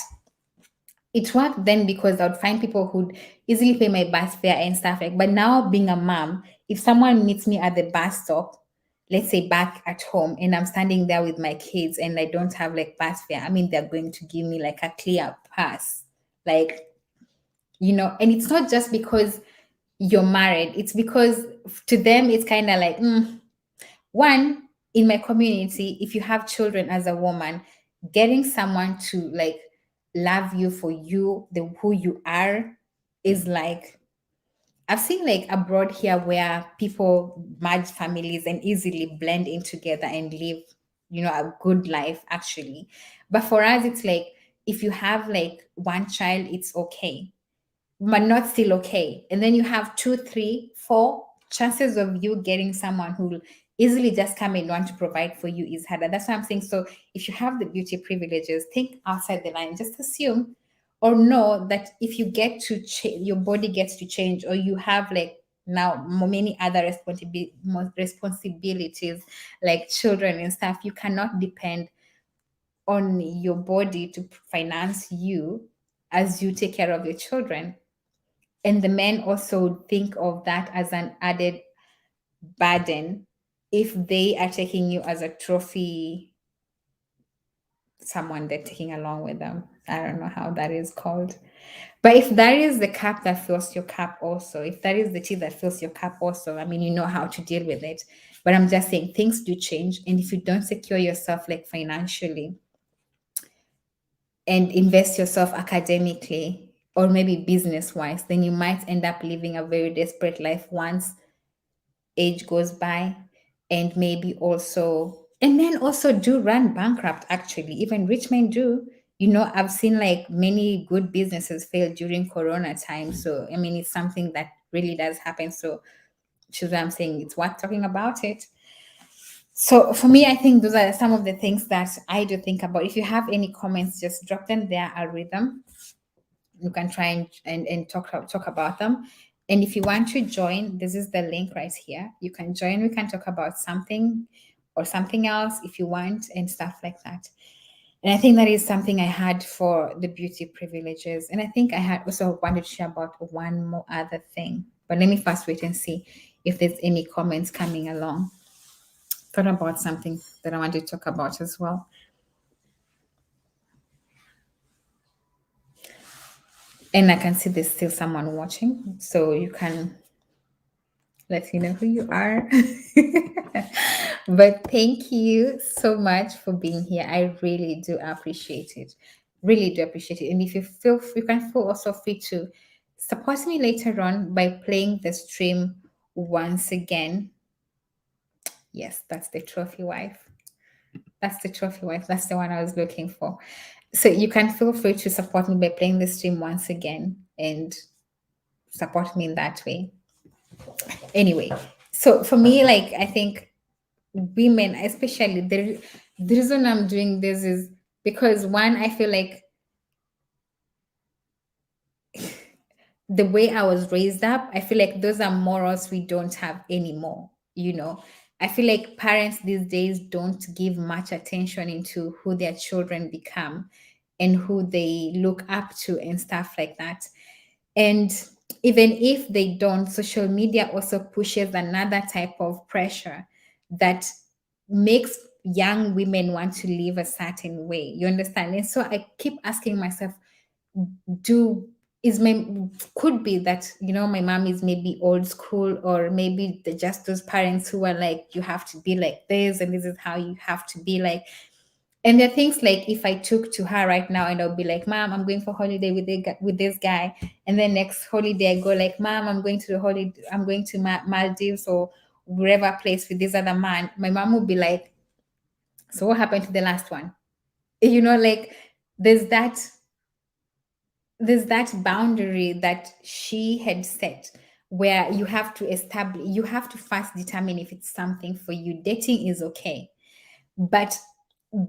S1: it worked then because I would find people who'd easily pay my bus fare and stuff like. But now, being a mom, if someone meets me at the bus stop, let's say back at home, and I'm standing there with my kids and I don't have like bus fare, I mean, they're going to give me like a clear pass, like, and it's not just because you're married. It's because to them it's kind of like, one, in my community, if you have children as a woman, getting someone to like love you for you, the who you are, is like, I've seen like abroad here where people merge families and easily blend in together and live, a good life actually. But for us, it's like, if you have like one child, it's okay, but not still okay. And then you have two, three, four, chances of you getting someone who will easily just come and want to provide for you is harder. That's what I'm saying. So if you have the beauty privileges, think outside the line. Just assume or know that if you get to your body gets to change, or you have like now many other responsibilities like children and stuff, you cannot depend on your body to finance you as you take care of your children. And the men also think of that as an added burden if they are taking you as a trophy, someone they're taking along with them. I don't know how that is called. But if that is the cup that fills your cup also, if that is the tea that fills your cup also, I mean, you know how to deal with it. But I'm just saying things do change. And if you don't secure yourself like financially and invest yourself academically or maybe business wise, then you might end up living a very desperate life once age goes by. And maybe also, and men also do run bankrupt, actually. Even rich men do. I've seen like many good businesses fail during corona time. So I mean, it's something that really does happen. So which is why I'm saying it's worth talking about it. So for me, I think those are some of the things that I do think about. If you have any comments, just drop them there. I'll read them. You can try and talk about them. And if you want to join, this is the link right here. You can join. We can talk about something or something else if you want, and stuff like that. And I think that is something I had for the beauty privileges. And I think I had also wanted to share about one more other thing. But let me first wait and see if there's any comments coming along. Thought about something that I wanted to talk about as well. And I can see there's still someone watching. So you can let me know who you are. But thank you so much for being here. I really do appreciate it. Really do appreciate it. And if you feel, you can feel also free to support me later on by playing the stream once again. Yes, that's the trophy wife. That's the trophy wife. That's the one I was looking for. So you can feel free to support me by playing the stream once again and support me in that way. Anyway, so for me, like, I think women, especially, the reason I'm doing this is because, one, I feel like the way I was raised up, I feel like those are morals we don't have anymore. I feel like parents these days don't give much attention into who their children become and who they look up to and stuff like that. And even if they don't, social media also pushes another type of pressure that makes young women want to live a certain way. You understand? And so I keep asking myself, do is my could be that my mom is maybe old school, or maybe just those parents who are like, you have to be like this and this is how you have to be like. And there are things like, if I took to her right now and I'll be like, Mom, I'm going for holiday with this guy, and then next holiday I go like, Mom, I'm going to the holiday, I'm going to Maldives or wherever place with this other man, my mom will be like, so what happened to the last one? Like, there's that there's that boundary that she had set, where you have to first determine if it's something for you. Dating is okay, but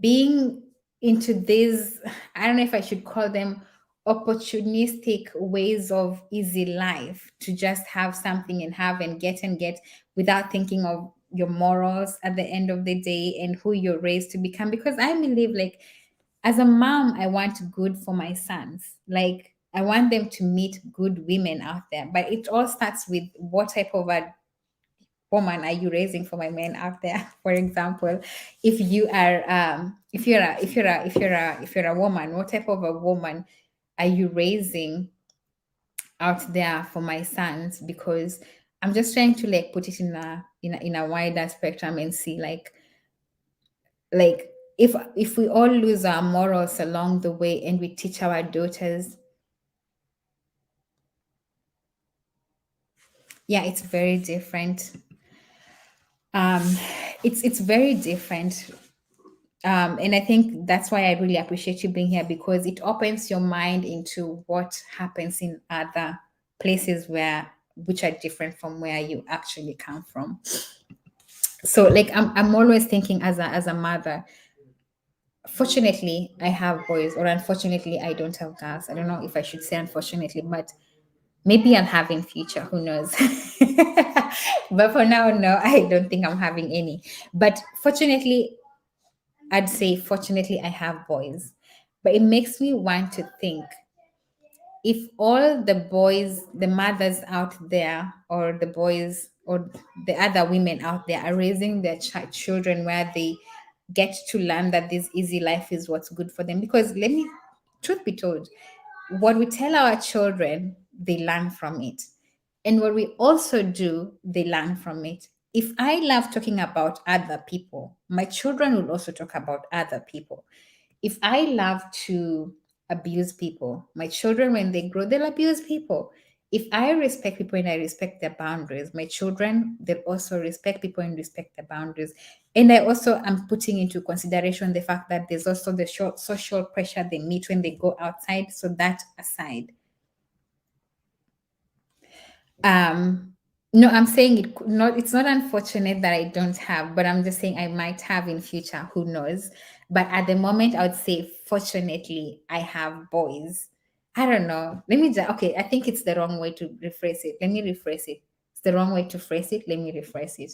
S1: being into these, I don't know if I should call them opportunistic ways of easy life, to just have something and have and get without thinking of your morals at the end of the day and who you're raised to become. Because I believe, like, as a mom, I want good for my sons. Like, I want them to meet good women out there. But it all starts with, what type of a woman are you raising for my men out there? For example, if you are if you're a woman, what type of a woman are you raising out there for my sons? Because I'm just trying to, like, put it in a wider spectrum and see, like, if we all lose our morals along the way and we teach our daughters, yeah, it's very different. um it's very different. And I think that's why I really appreciate you being here, because it opens your mind into what happens in other places, which are different from where you actually come from. So, like, I'm always thinking, as a mother, fortunately I have boys, or unfortunately I don't have girls. I don't know if I should say unfortunately, but maybe I'll have in future, who knows. But for now, no, I don't think I'm having any. But fortunately, I'd say fortunately I have boys. But it makes me want to think, if all the boys, the mothers out there, or the boys, or the other women out there, are raising their children where they get to learn that this easy life is what's good for them. Because, truth be told, what we tell our children, they learn from it. And what we also do, they learn from it. If I love talking about other people, my children will also talk about other people. If I love to abuse people, my children, when they grow, they'll abuse people. If I respect people and I respect their boundaries, my children, they'll also respect people and respect their boundaries. And I also am putting into consideration the fact that there's also the short social pressure they meet when they go outside. So that aside, um, no, I'm saying it's not unfortunate that I don't have, but I'm just saying I might have in future, who knows. But at the moment, I would say, fortunately, I have boys. I don't know. Let me just, okay, I think it's the wrong way to rephrase it. Let me rephrase it. It's the wrong way to phrase it. Let me rephrase it.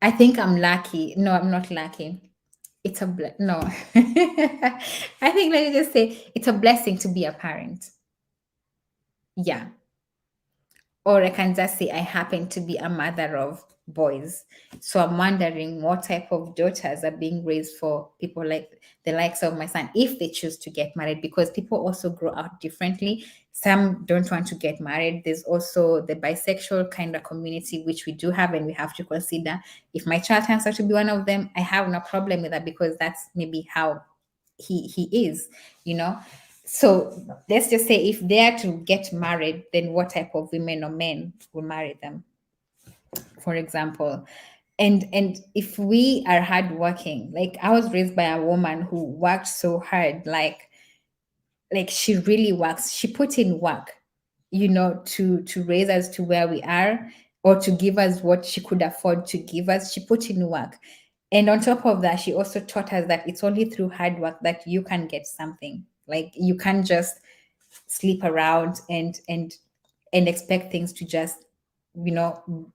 S1: I think I'm lucky. No, I'm not lucky. It's a no. I think let me just say it's a blessing to be a parent. Yeah. Or I can just say I happen to be a mother of boys. So I'm wondering what type of daughters are being raised for people like the likes of my son if they choose to get married, because people also grow out differently. Some don't want to get married. There's also the bisexual kind of community, which we do have and we have to consider. If my child turns out to be one of them, I have no problem with that because that's maybe how he is, you know. So let's just say if they are to get married, then what type of women or men will marry them, for example? And if we are hardworking, like I was raised by a woman who worked so hard, like she really works, she put in work, you know, to raise us to where we are, or to give us what she could afford to give us. She put in work, and on top of that she also taught us that it's only through hard work that you can get something. Like you can't just sleep around and expect things to just, you know,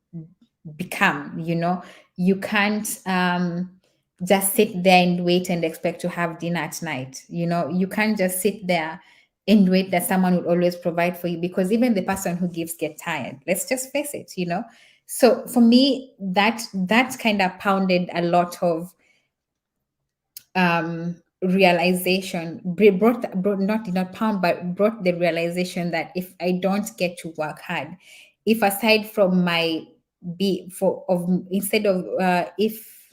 S1: become, you know. You can't just sit there and wait and expect to have dinner at night, you know. You can't just sit there and wait that someone will always provide for you, because even the person who gives get tired, let's just face it, you know. So for me, that kind of pounded a lot of realization, brought not did not pound but brought the realization that if I don't get to work hard, if aside from my be for of instead of if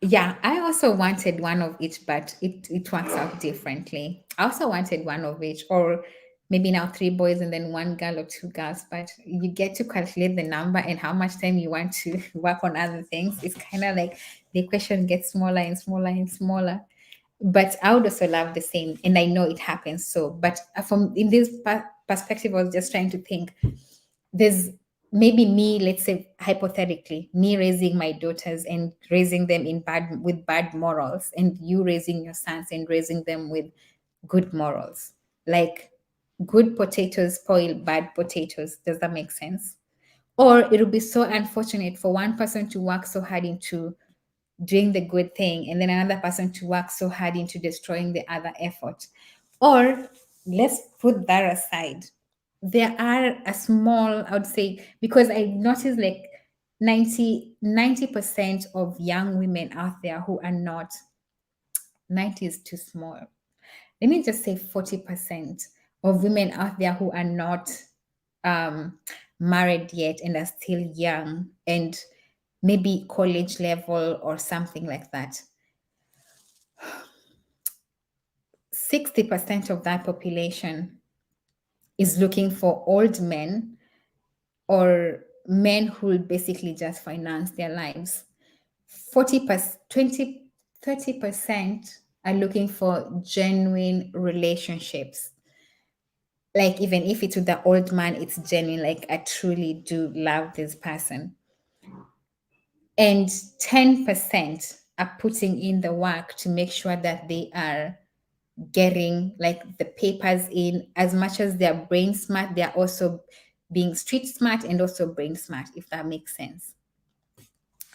S1: yeah, I also wanted one of each, but it works out differently. I also wanted one of each, or maybe now three boys and then one girl or two girls. But you get to calculate the number and how much time you want to work on other things. It's kind of like the equation gets smaller and smaller and smaller. But I would also love the same, and I know it happens. So, but from in this perspective, I was just trying to think there's maybe me, let's say hypothetically, me raising my daughters and raising them in bad with bad morals, and you raising your sons and raising them with good morals. Like good potatoes spoil bad potatoes. Does that make sense? Or it would be so unfortunate for one person to work so hard into doing the good thing and then another person to work so hard into destroying the other effort. Or let's put that aside. There are a small, I would say, because I noticed like 90% of young women out there who are not, 90 is too small. Let me just say 40% of women out there who are not um, married yet and are still young and maybe college level or something like that. 60% of that population is looking for old men or men who will basically just finance their lives. 40%, 20, 30% are looking for genuine relationships. Like, even if it's with the old man, it's genuine. Like, I truly do love this person. And 10% are putting in the work to make sure that they are getting like the papers in. As much as they're brain smart, they're also being street smart and also brain smart, if that makes sense.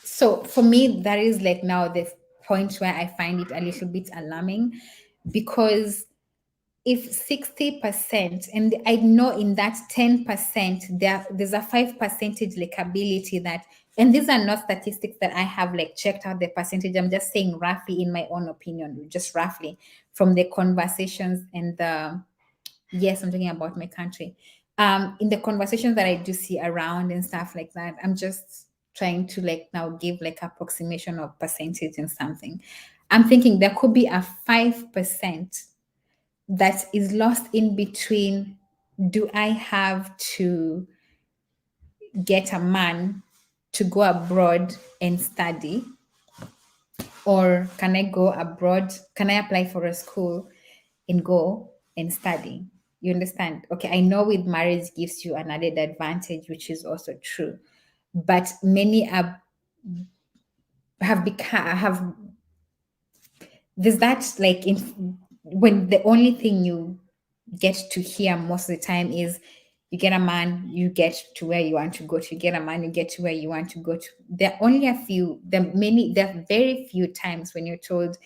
S1: So for me, that is like now the point where I find it a little bit alarming, because if 60%, and I know in that 10% there's a 5% like ability that, and these are not statistics that I have like checked out the percentage, I'm just saying roughly in my own opinion, just roughly from the conversations and the, yes, I'm talking about my country, in the conversations that I do see around and stuff like that. I'm just trying to like now give like approximation of percentage and something. I'm thinking there could be a 5% that is lost in between. Do I have to get a man to go abroad and study, or can I go abroad, can I apply for a school and go and study? You understand? Okay, I know with marriage gives you an added advantage, which is also true, but many are have become have there's that like in when the only thing you get to hear most of the time is You get a man, you get to where you want to go to. You get a man, you get to where you want to go to. There are only a few, there are very few times when you're told,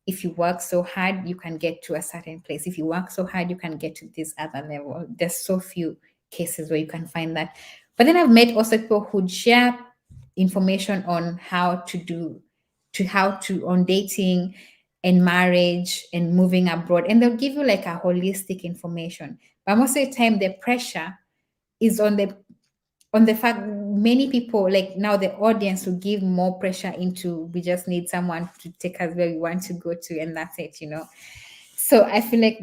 S1: if you work so hard, you can get to a certain place. If you work so hard, you can get to this other level. There's so few cases where you can find that. But then I've met also people who share information on how to do, how to, on dating and marriage and moving abroad. And they'll give you like a holistic information. But most of the time, the pressure is on the fact many people, like now the audience, will give more pressure into, we just need someone to take us where we want to go to, and that's it, so I feel like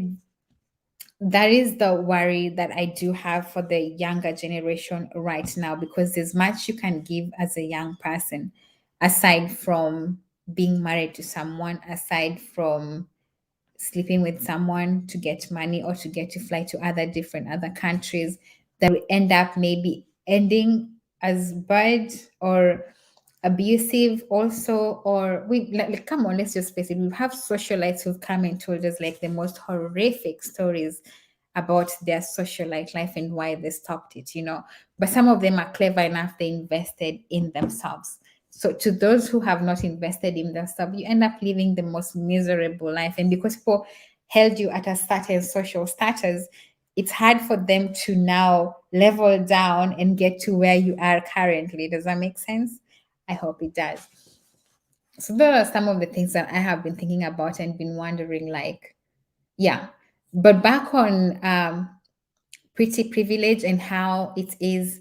S1: that is the worry that I do have for the younger generation right now, because there's much you can give as a young person, aside from being married to someone, aside from sleeping with someone to get money or to get to fly to other countries, that will end up maybe ending as bad or abusive also. Or we like, come on, let's just face it, we have socialites who've come and told us like the most horrific stories about their socialite life and why they stopped it, but some of them are clever enough, they invested in themselves. So to those who have not invested in themselves, you end up living the most miserable life. And because people held you at a certain social status, it's hard for them to now level down and get to where you are currently. Does that make sense? I hope it does. So those are some of the things that I have been thinking about and been wondering, like, yeah. But back on pretty privilege and how it is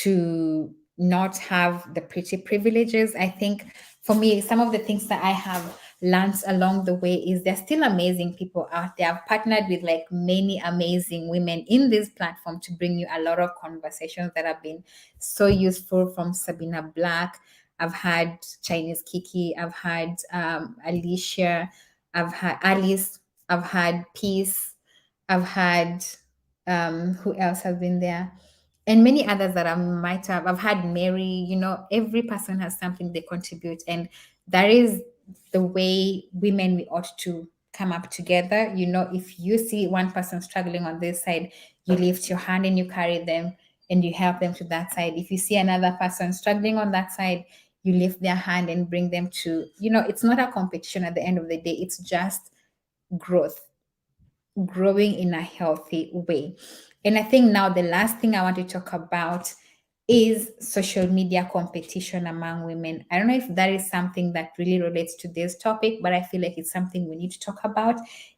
S1: to not have the pretty privileges. I think for me, some of the things that I have learned along the way is there's still amazing people out there. I've partnered with like many amazing women in this platform to bring you a lot of conversations that have been so useful, from Sabina Black. I've had Chinese Kiki, I've had Alicia, I've had Alice, I've had Peace, I've had who else has been there, and many others that I might have. I've had Mary. Every person has something they contribute, and that is the way women, we ought to come up together. If you see one person struggling on this side, you lift your hand and you carry them and you help them to that side. If you see another person struggling on that side, you lift their hand and bring them to, it's not a competition at the end of the day, it's just growth, growing in a healthy way. And I think now the last thing I want to talk about is social media competition among women. I don't know if that is something that really relates to this topic, but I feel like it's something we need to talk about.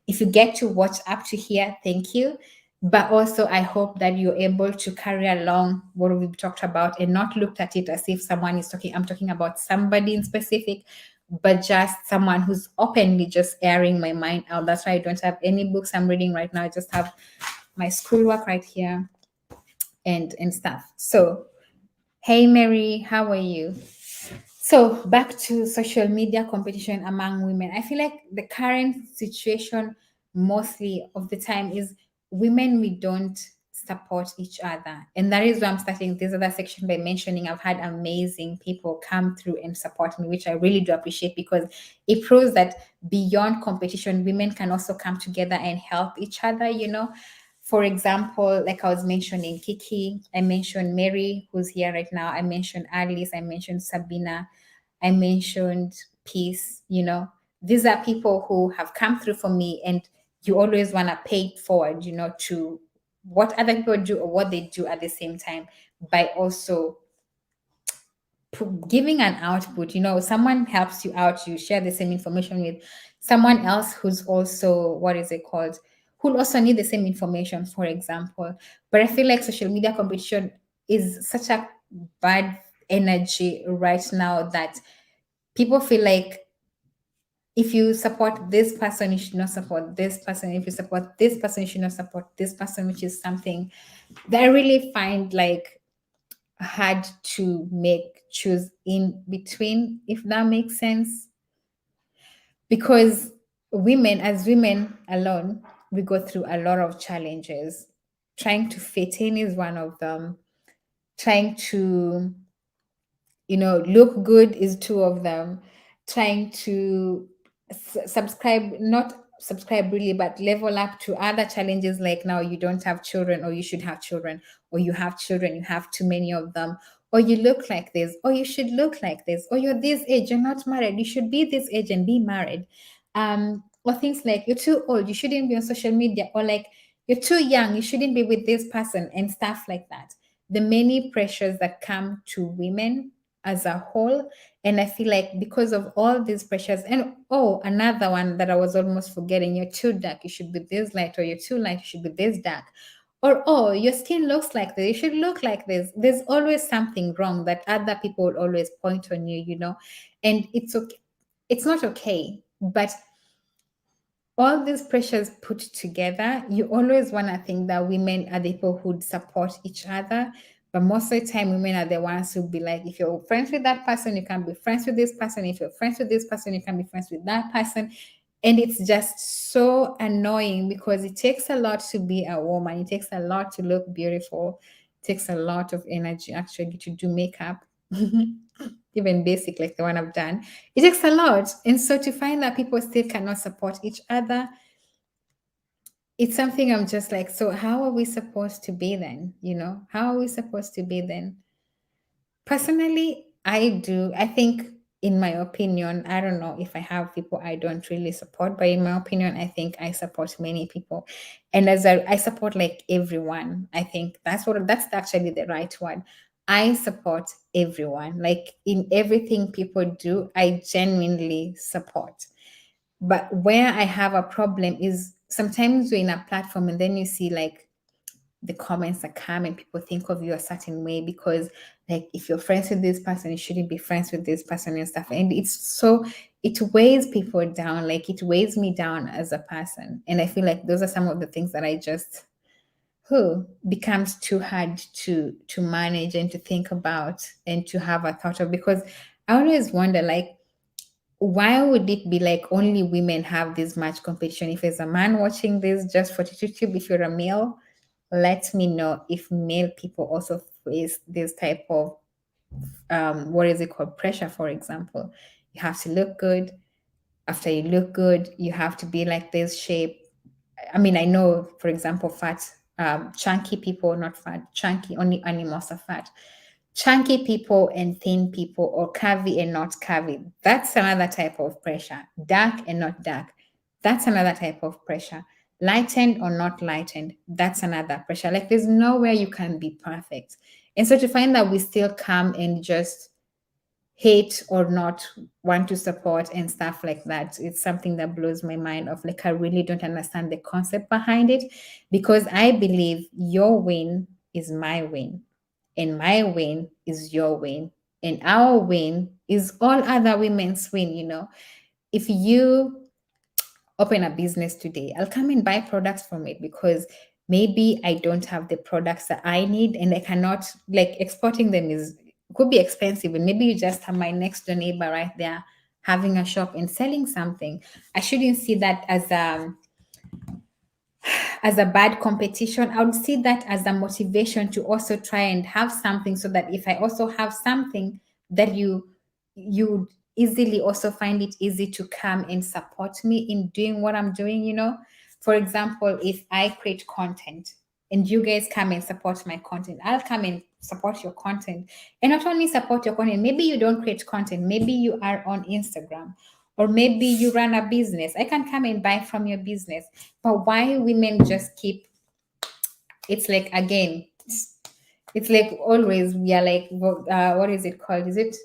S1: If you get to watch up to here, thank you. But also, I hope that you're able to carry along what we've talked about and not looked at it as if someone is talking, I'm talking about somebody in specific, but just someone who's openly just airing my mind out. That's why I don't have any books I'm reading right now. I just have my schoolwork right here and stuff. So, hey Mary, how are you? So back to social media competition among women. I feel like the current situation mostly of the time is women, we don't support each other. And that is why I'm starting this other section by mentioning I've had amazing people come through and support me, which I really do appreciate, because it proves that beyond competition, women can also come together and help each other. For example, like I was mentioning Kiki, I mentioned Mary, who's here right now, I mentioned Alice, I mentioned Sabina, I mentioned Peace. These are people who have come through for me, and you always want to pay it forward, to what other people do or what they do at the same time, by also giving an output. Someone helps you out, you share the same information with someone else who's also, what is it called, who'll also need the same information, for example. But I feel like social media competition is such a bad energy right now that people feel like if you support this person, you should not support this person. If you support this person, you should not support this person, which is something that I really find like hard to make choose in between, if that makes sense. Because women, as women alone, we go through a lot of challenges. Trying to fit in is one of them. Trying to, look good is two of them. Trying to subscribe, not subscribe really, but level up to other challenges like now you don't have children, or you should have children, or you have children, you have too many of them, or you look like this, or you should look like this, or you're this age, you're not married, you should be this age and be married. Or things like you're too old, you shouldn't be on social media, or like you're too young, you shouldn't be with this person, and stuff like that. The many pressures that come to women as a whole. And I feel like because of all these pressures, and oh, another one that I was almost forgetting, you're too dark, you should be this light, or you're too light, you should be this dark. Or oh, your skin looks like this, you should look like this. There's always something wrong that other people will always point on you, you know. And it's okay. It's not okay. But all these pressures put together, you always want to think that women are the people who'd support each other. But most of the time, women are the ones who be like, if you're friends with that person, you can be friends with this person. If you're friends with this person, you can be friends with that person. And it's just so annoying because it takes a lot to be a woman. It takes a lot to look beautiful. It takes a lot of energy actually to do makeup. Even basic like the one I've done. It takes a lot. And so to find that people still cannot support each other, it's something I'm just like, so how are we supposed to be then? You know, how are we supposed to be then? Personally, I think, in my opinion, I don't know if I have people I don't really support, but in my opinion, I think I support many people. And I support like everyone. I think that's actually the right word. I support everyone. Like in everything people do, I genuinely support. But where I have a problem is sometimes you're in a platform and then you see like the comments that come and people think of you a certain way because like if you're friends with this person, you shouldn't be friends with this person and stuff. And it weighs people down, like it weighs me down as a person. And I feel like those are some of the things that I just who becomes too hard to manage and to think about and to have a thought of, because I always wonder like why would it be like only women have this much competition? If there's a man watching this just for YouTube, if you're a male, let me know if male people also face this type of what is it called, pressure. For example, you have to look good. After you look good, you have to be like this shape. I mean, I know, for example, fat, chunky people, not fat, chunky, only animals are fat. Chunky people and thin people, or curvy and not curvy, that's another type of pressure. Dark and not dark, that's another type of pressure. Lightened or not lightened, that's another pressure. Like there's nowhere you can be perfect. And so to find that we still come and just hate or not want to support and stuff like that, it's something that blows my mind of like I really don't understand the concept behind it, because I believe your win is my win, and my win is your win, and our win is all other women's win, you know. If you open a business today, I'll come and buy products from it because maybe I don't have the products that I need and I cannot, like, exporting them is could be expensive. And maybe you just have my next door neighbor right there having a shop and selling something. I shouldn't see that as a bad competition. I would see that as a motivation to also try and have something, so that if I also have something, that you easily also find it easy to come and support me in doing what I'm doing, you know. For example, if I create content and you guys come and support my content, I'll come and support your content. And not only support your content, maybe you don't create content, maybe you are on Instagram, or maybe you run a business. I can come and buy from your business. But why women just keep, it's like, again, it's like always we are like, what is it called? Is it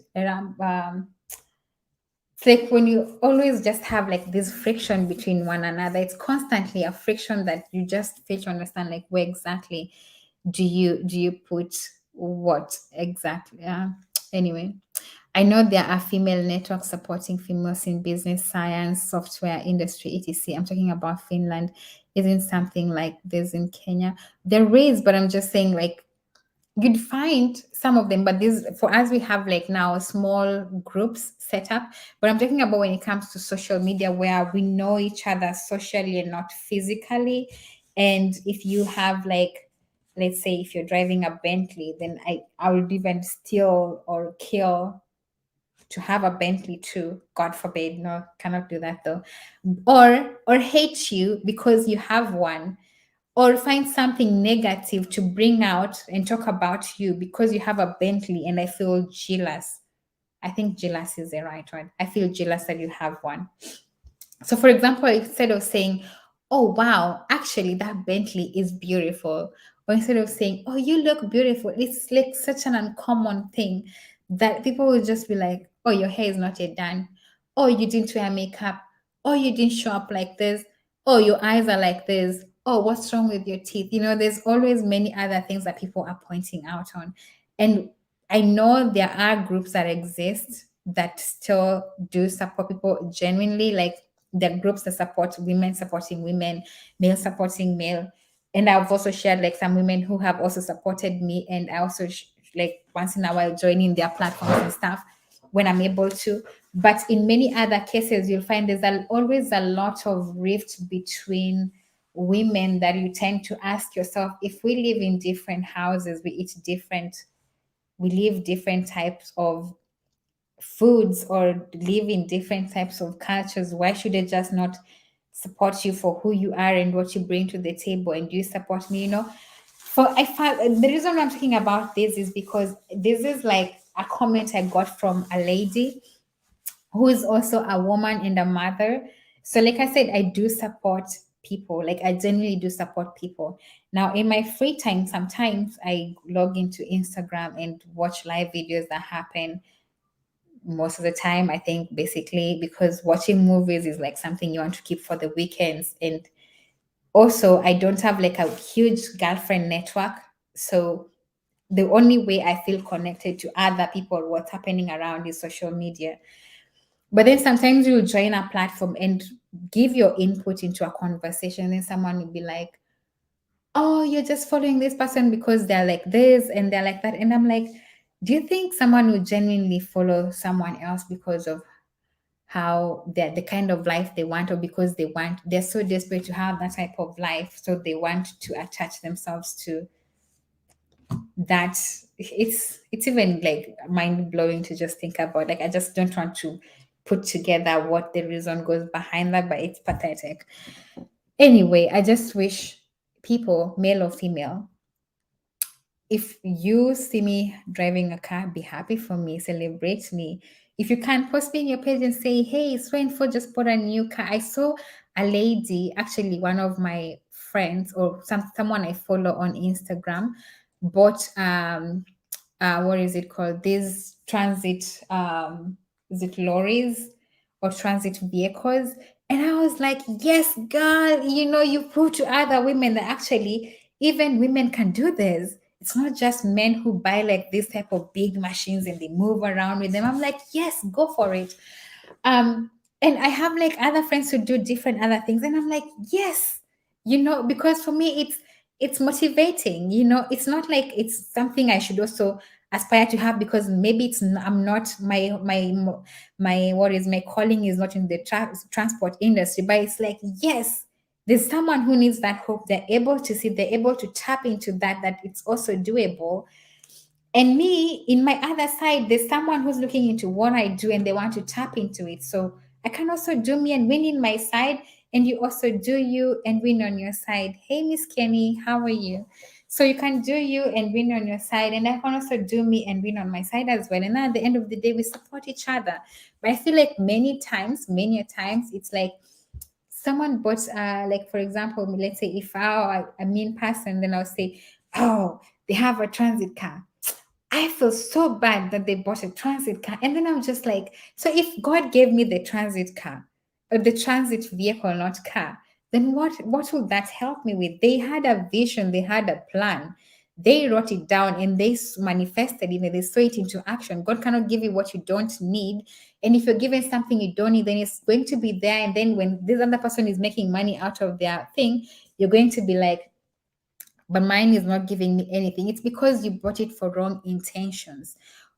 S1: it's like when you always just have like this friction between one another. It's constantly a friction that you just fail to understand, like where exactly do you put what exactly. Anyway, I know there are female networks supporting females in business, science, software industry, etc. I'm talking about Finland. Isn't something like this in Kenya? There is, but I'm just saying like you'd find some of them, but this for us we have like now small groups set up. But I'm talking about when it comes to social media, where we know each other socially and not physically. And if you have like, let's say if you're driving a Bentley, then I would even steal or kill to have a Bentley too. God forbid, no, cannot do that though. Or hate you because you have one, or find something negative to bring out and talk about you because you have a Bentley and I feel jealous. I think jealous is the right word. I feel jealous that you have one. So, for example, instead of saying, "Oh, wow, actually, that Bentley is beautiful," or instead of saying, "Oh, you look beautiful," it's like such an uncommon thing that people will just be like, "Oh, your hair is not yet done. Oh, you didn't wear makeup. Oh, you didn't show up like this. Oh, your eyes are like this. Oh, what's wrong with your teeth?" There's always many other things that people are pointing out on. And I know there are groups that exist that still do support people genuinely, like the groups that support women supporting women, male supporting male. And I've also shared like some women who have also supported me, and I also like once in a while joining their platforms and stuff when I'm able to. But in many other cases, you'll find always a lot of rift between women that you tend to ask yourself, if we live in different houses, we live different types of foods or live in different types of cultures, why should I just not support you for who you are and what you bring to the table, and you support me? For I find the reason I'm talking about this is because this is like a comment I got from a lady who is also a woman and a mother. So, like I said, I do support people. Like, I genuinely do support people. Now, in my free time, sometimes I log into Instagram and watch live videos that happen. Most of the time, I think, basically because watching movies is like something you want to keep for the weekends. And also, I don't have like a huge girlfriend network. So the only way I feel connected to other people, what's happening around, is social media. But then sometimes you join a platform and give your input into a conversation, and then someone will be like, "Oh, you're just following this person because they're like this and they're like that." And I'm like, do you think someone would genuinely follow someone else because of how they're the kind of life they want, or because they're so desperate to have that type of life, so they want to attach themselves to that? It's even like mind blowing to just think about. Like, I just don't want to put together what the reason goes behind that, but it's pathetic. Anyway, I just wish people, male or female, if you see me driving a car, be happy for me, celebrate me. If you can, post me in your page and say, "Hey, so and so just bought a new car." I saw a lady, actually one of my friends, or someone I follow on Instagram, bought what is it called? These transit is it lorries or transit vehicles? And I was like, yes, girl, you prove to other women that actually even women can do this. It's not just men who buy like this type of big machines and they move around with them. I'm like, yes, go for it. And I have like other friends who do different other things, and I'm like, yes, because for me it's motivating. It's not like it's something I should also aspire to have, because maybe I'm not my what is my calling is not in the transport industry, but it's like, yes, there's someone who needs that hope. They're able to tap into that it's also doable. And me, in my other side, there's someone who's looking into what I do and they want to tap into it. So I can also do me and win in my side, and you also do you and win on your side. Hey, Miss Kenny, how are you? So you can do you and win on your side, and I can also do me and win on my side as well. And then at the end of the day, we support each other. But I feel like many a times, it's like someone bought, like for example, let's say if a mean person, then I'll say, "Oh, they have a transit car. I feel so bad that they bought a transit car." And then I'm just like, so if God gave me the transit car, or the transit vehicle, not car, then what would that help me with? They had a vision, they had a plan, they wrote it down, and they manifested it, and they saw it into action. God cannot give you what you don't need. And if you're given something you don't need, then it's going to be there. And then when this other person is making money out of their thing, you're going to be like, "But mine is not giving me anything." It's because you bought it for wrong intentions,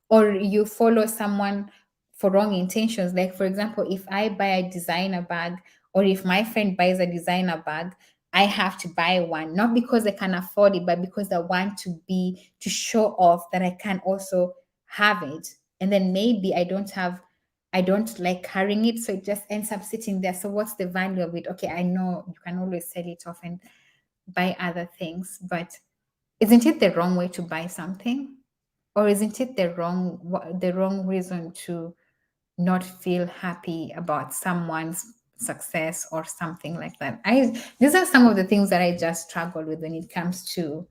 S1: or you follow someone for wrong intentions. Like, for example, if I buy a designer bag, or if my friend buys a designer bag, I have to buy one, not because I can afford it, but because I want to show off that I can also have it. and then maybe I don't like carrying it, so it just ends up sitting there. So what's the value of it? Okay, I know you can always sell it off and buy other things, but isn't it the wrong way to buy something? Or isn't it the wrong reason to not feel happy about someone's success or something like that? These are some of the things that I just struggle with when it comes to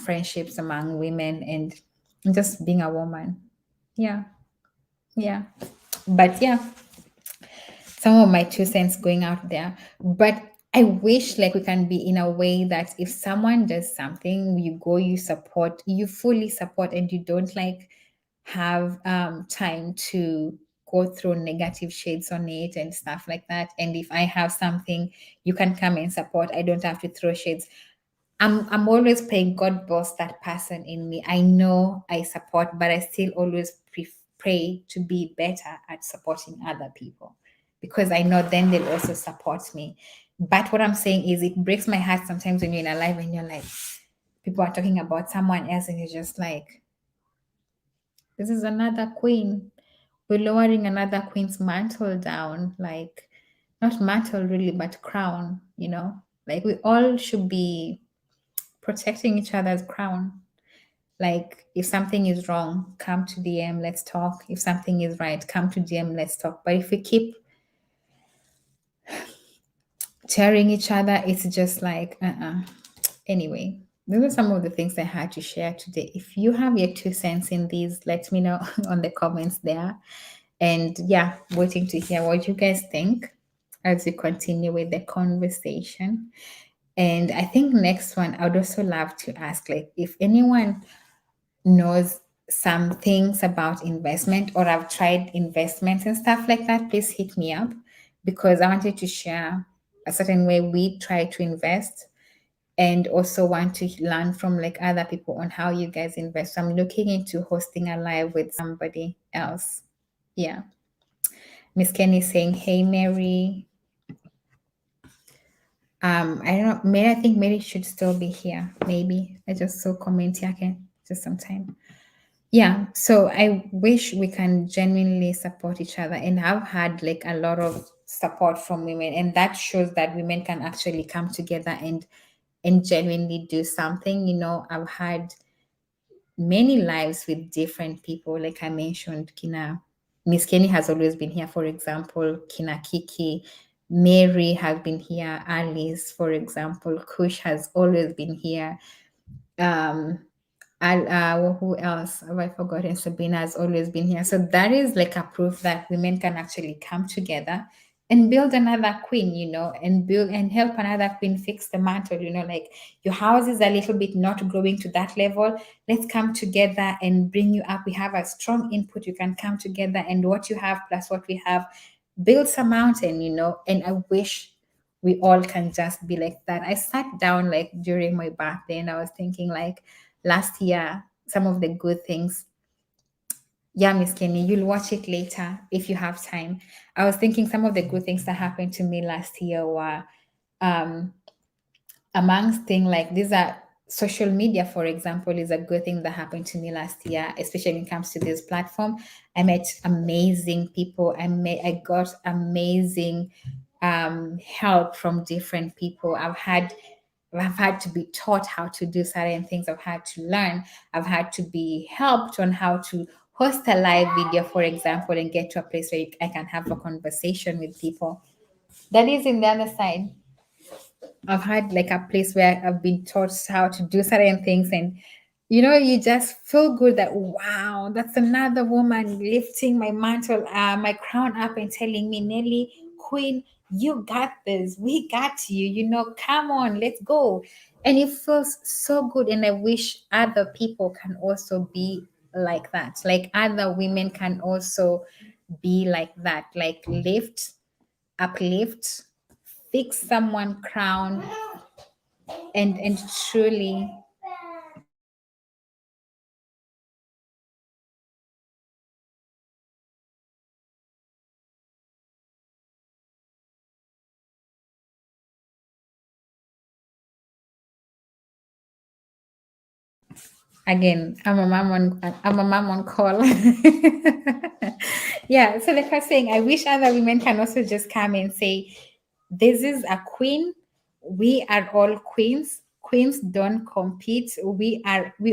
S1: friendships among women and just being a woman. Yeah, yeah. But yeah, some of my 2 cents going out there. But I wish like we can be in a way that if someone does something, you go, you support, you fully support, and you don't like have time to go through negative shades on it and stuff like that. And if I have something, you can come and support. I don't have to throw shades. I'm always praying, God bless that person in me. I know I support, but I still always pray to be better at supporting other people, because I know then they'll also support me. But what I'm saying is, it breaks my heart sometimes when you're in a life and you're like, people are talking about someone else, and you're just like, this is another queen. We're lowering another queen's mantle down, like not mantle really, but crown, you know? Like we all should be protecting each other's crown. Like if something is wrong, come to DM, let's talk. If something is right, come to DM, let's talk. But if we keep tearing each other, it's just like, Anyway, those are some of the things I had to share today. If you have your 2 cents in these, let me know on the comments there. And yeah, waiting to hear what you guys think as we continue with the conversation. And I think next one, I would also love to ask, like, if anyone knows some things about investment or I've tried investments and stuff like that, please hit me up, because I wanted to share a certain way we try to invest, and also want to learn from like other people on how you guys invest. So I'm looking into hosting a live with somebody else. Yeah. Miss Kenny saying, hey, Mary. I don't know. Mary, I think Mary should still be here. Maybe. I just saw comment here. Okay. Just some time. Yeah. So I wish we can genuinely support each other. And I've had like a lot of support from women. And that shows that women can actually come together and genuinely do something. You know, I've had many lives with different people. Like I mentioned, Kina, Miss Kenny has always been here, for example, Kina Kiki, Mary has been here, Alice, for example, Kush has always been here. Um, who else have I forgotten? Sabina has always been here. So that is like a proof that women can actually come together and build another queen, you know, and build and help another queen fix the mantle, you know, like your house is a little bit not growing to that level. Let's come together and bring you up. We have a strong input. You can come together, and what you have plus what we have builds a mountain, you know. And I wish we all can just be like that. I sat down like during my birthday and I was thinking like last year, some of the good things. Yeah, Miss Kenny, you'll watch it later if you have time. I was thinking some of the good things that happened to me last year were um, amongst things like these are social media, for example, is a good thing that happened to me last year, especially when it comes to this platform. I met amazing people. I got amazing help from different people. I've had to be taught how to do certain things. I've had to learn. I've had to be helped on how to host a live video, for example, and get to a place where I can have a conversation with people. That is in the other side. I've had like a place where I've been taught how to do certain things, and you know, you just feel good that wow, that's another woman lifting my mantle, my crown up and telling me, Nelly, Queen, you got this. We got you. You know, come on, let's go. And it feels so good. And I wish other people can also be like that. Like other women can also be like that. Like uplift, fix someone crown, and truly Again, I'm a mom on call. Yeah, so like I was saying, I wish other women can also just come and say, this is a queen. We are all queens. Queens don't compete. We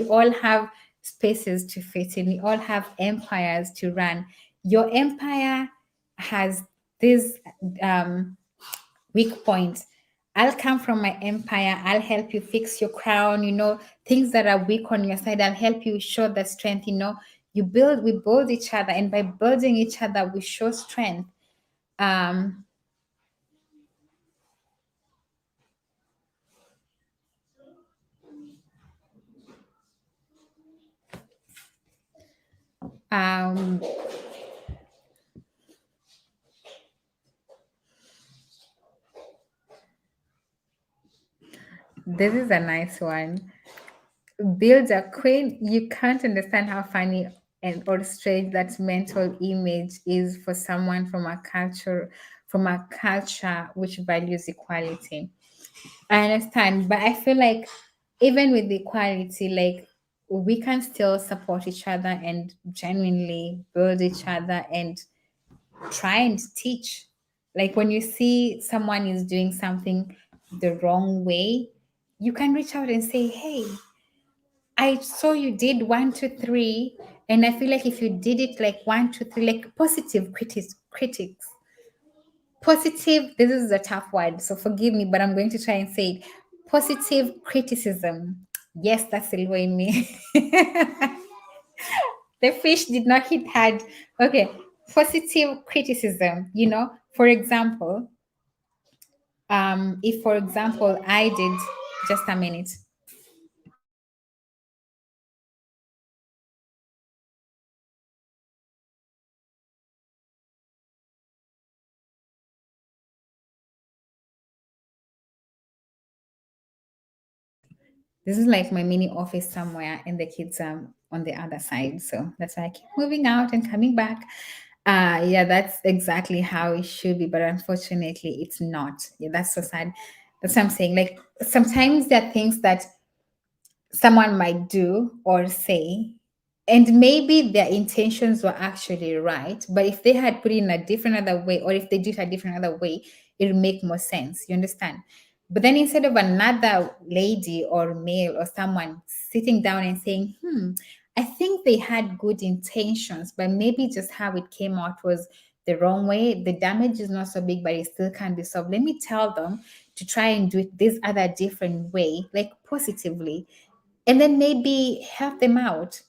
S1: all have spaces to fit in. We all have empires to run. Your empire has this weak points. I'll come from my empire. I'll help you fix your crown, things that are weak on your side. I'll help you show the strength, we build each other, and by building each other, we show strength. Um, um, this is a nice one. Build a queen. You can't understand how funny and or strange that mental image is for someone from a culture which values equality. I understand, but I feel like even with equality, like we can still support each other and genuinely build each other and try and teach. Like when you see someone is doing something the wrong way, you can reach out and say, "Hey, I saw you did 1, 2, 3, and I feel like if you did it like 1, 2, 3, like positive critics, positive, this is a tough word, so forgive me, but I'm going to try and say it. Positive criticism. Yes, that's the way in me. The fish did not hit hard. Okay, positive criticism. For example, if for example I did, just a minute. This is like my mini office somewhere, and the kids are on the other side. So that's why I keep moving out and coming back. Yeah, that's exactly how it should be, but unfortunately, it's not. Yeah, that's so sad. That's what I'm saying. Like sometimes there are things that someone might do or say, and maybe their intentions were actually right, but if they had put it in a different other way, or if they did it a different other way, it would make more sense. You understand? But then instead of another lady or male or someone sitting down and saying, I think they had good intentions, but maybe just how it came out was the wrong way. The damage is not so big, but it still can be solved. Let me tell them to try and do it this other different way, like positively, and then maybe help them out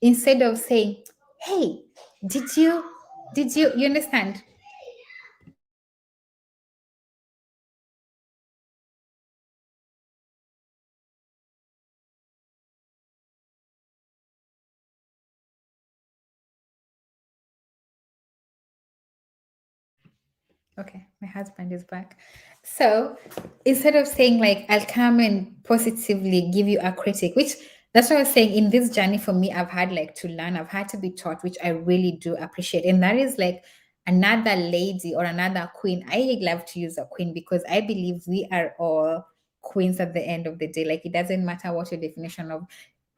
S1: instead of saying, hey, did you understand? Okay, my husband is back. So instead of saying like I'll come and positively give you a critic, which that's what I was saying, in this journey for me, I've had like to learn, I've had to be taught, which I really do appreciate. And that is like another lady or another queen. I love to use a queen because I believe we are all queens at the end of the day. Like it doesn't matter what your definition of,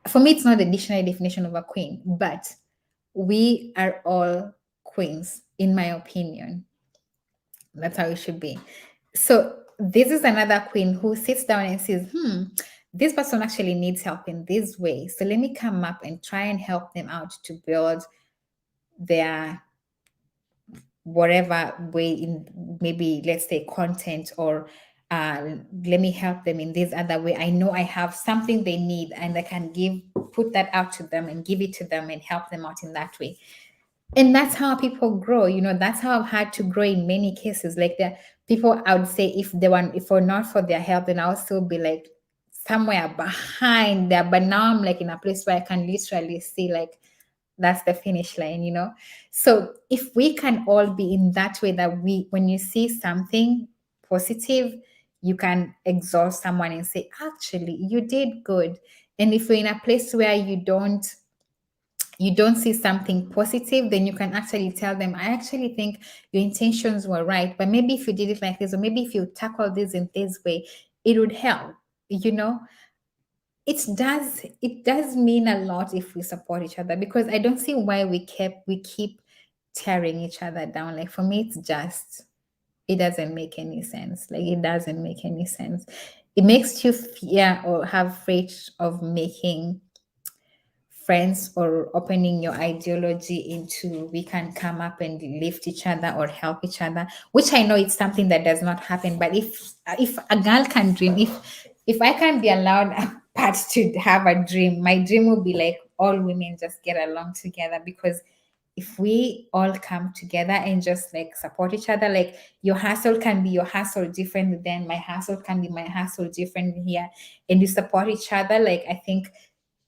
S1: for me, it's not the dictionary definition of a queen, but we are all queens, in my opinion. That's how it should be. So this is another queen who sits down and says, this person actually needs help in this way. So let me come up and try and help them out to build their whatever way, in maybe let's say content, or let me help them in this other way. I know I have something they need and I can put that out to them and give it to them and help them out in that way. And that's how people grow. That's how I've had to grow in many cases. Like the people, I would say, if were not for their help, then I'll still be like somewhere behind there. But now I'm like in a place where I can literally see like that's the finish line. So if we can all be in that way, that when you see something positive, you can exalt someone and say, actually, you did good. And if you're in a place where you don't see something positive, then you can actually tell them, I actually think your intentions were right, but maybe if you did it like this, or maybe if you tackle this in this way, it would help, you know? it does mean a lot if we support each other, because I don't see why we keep tearing each other down. Like, for me, it's just, it doesn't make any sense. Like, it doesn't make any sense. It makes you fear or have afraid of making friends or opening your ideology into, we can come up and lift each other or help each other, which I know it's something that does not happen. But if a girl can dream, if I can be allowed a part to have a dream, my dream will be like all women just get along together. Because if we all come together and just like support each other, like your hustle can be your hustle different than my hustle can be my hustle different here, and you support each other, like I think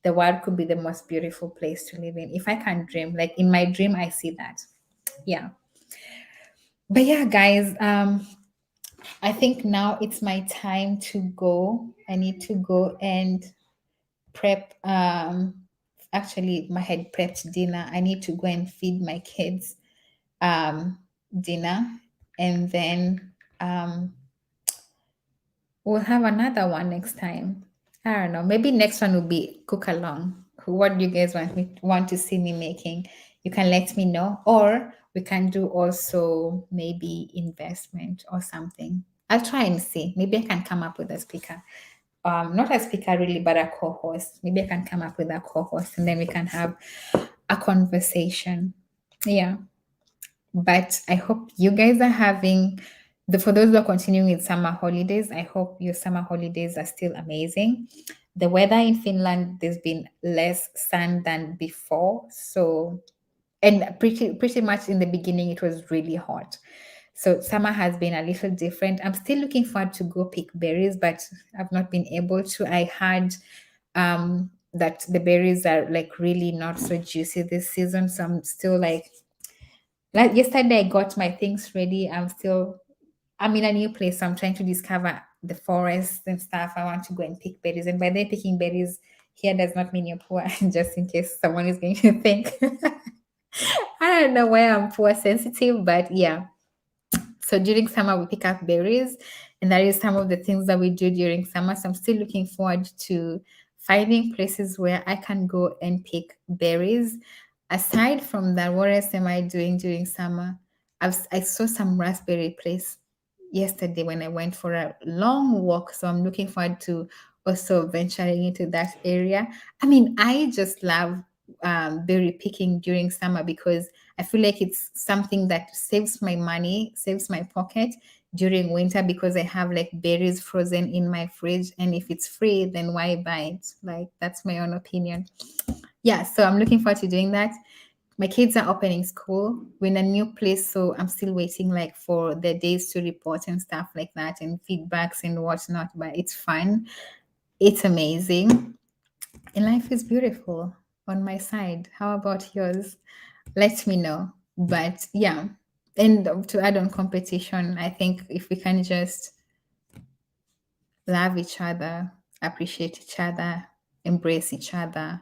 S1: the world could be the most beautiful place to live in. If I can dream, like in my dream, I see that. Yeah. But yeah, guys, I think now it's my time to go. I need to go and prep. Actually, my head prepped dinner. I need to go and feed my kids dinner, and then we'll have another one next time. I don't know. Maybe next one will be cook along. What do you guys want to see me making? You can let me know, or we can do also maybe investment or something. I'll try and see. Maybe I can come up with a speaker. Not a speaker really, but a co-host. Maybe I can come up with a co-host, and then we can have a conversation. Yeah. But I hope you guys are having for those who are continuing with summer holidays, I hope your summer holidays are still amazing. The weather in Finland, there's been less sun than before. So, and pretty much in the beginning it was really hot. So summer has been a little different. I'm still looking forward to go pick berries, but I've not been able to. I heard that the berries are like really not so juicy this season. So I'm still like yesterday, I got my things ready. I'm in a new place. So I'm trying to discover the forest and stuff. I want to go and pick berries. And by the way, picking berries here does not mean you're poor, just in case someone is going to think. I don't know why I'm poor sensitive, but yeah. So during summer, we pick up berries, and that is some of the things that we do during summer. So I'm still looking forward to finding places where I can go and pick berries. Aside from that, what else am I doing during summer? I saw some raspberry place yesterday when I went for a long walk. So I'm looking forward to also venturing into that area. I mean, I just love berry picking during summer because I feel like it's something that saves my money, saves my pocket during winter, because I have like berries frozen in my fridge. And if it's free, then why buy it? Like, that's my own opinion. Yeah, so I'm looking forward to doing that. My kids are opening school. We're in a new place, so I'm still waiting like for the days to report and stuff like that, and feedbacks and whatnot. But it's fun. It's amazing. And life is beautiful on my side. How about yours? Let me know. But yeah, and to add on competition, I think if we can just love each other, appreciate each other, embrace each other,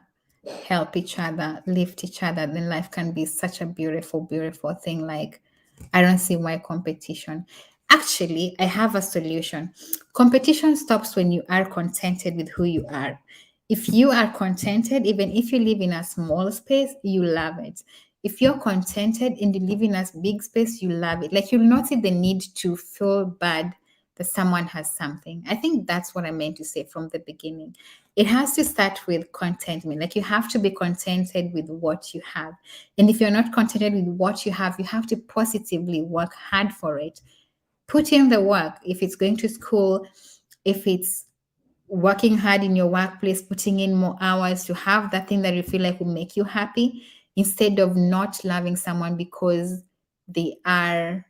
S1: help each other, lift each other, then life can be such a beautiful, beautiful thing. Like, I don't see why competition. Actually, I have a solution. Competition stops when you are contented with who you are. If you are contented, even if you live in a small space, you love it. If you're contented and you live in a big space, you love it. Like, you'll not see the need to feel bad that someone has something. I think that's what I meant to say from the beginning. It has to start with contentment. Like, you have to be contented with what you have. And if you're not contented with what you have to positively work hard for it. Put in the work. If it's going to school, if it's working hard in your workplace, putting in more hours to have that thing that you feel like will make you happy, instead of not loving someone because they are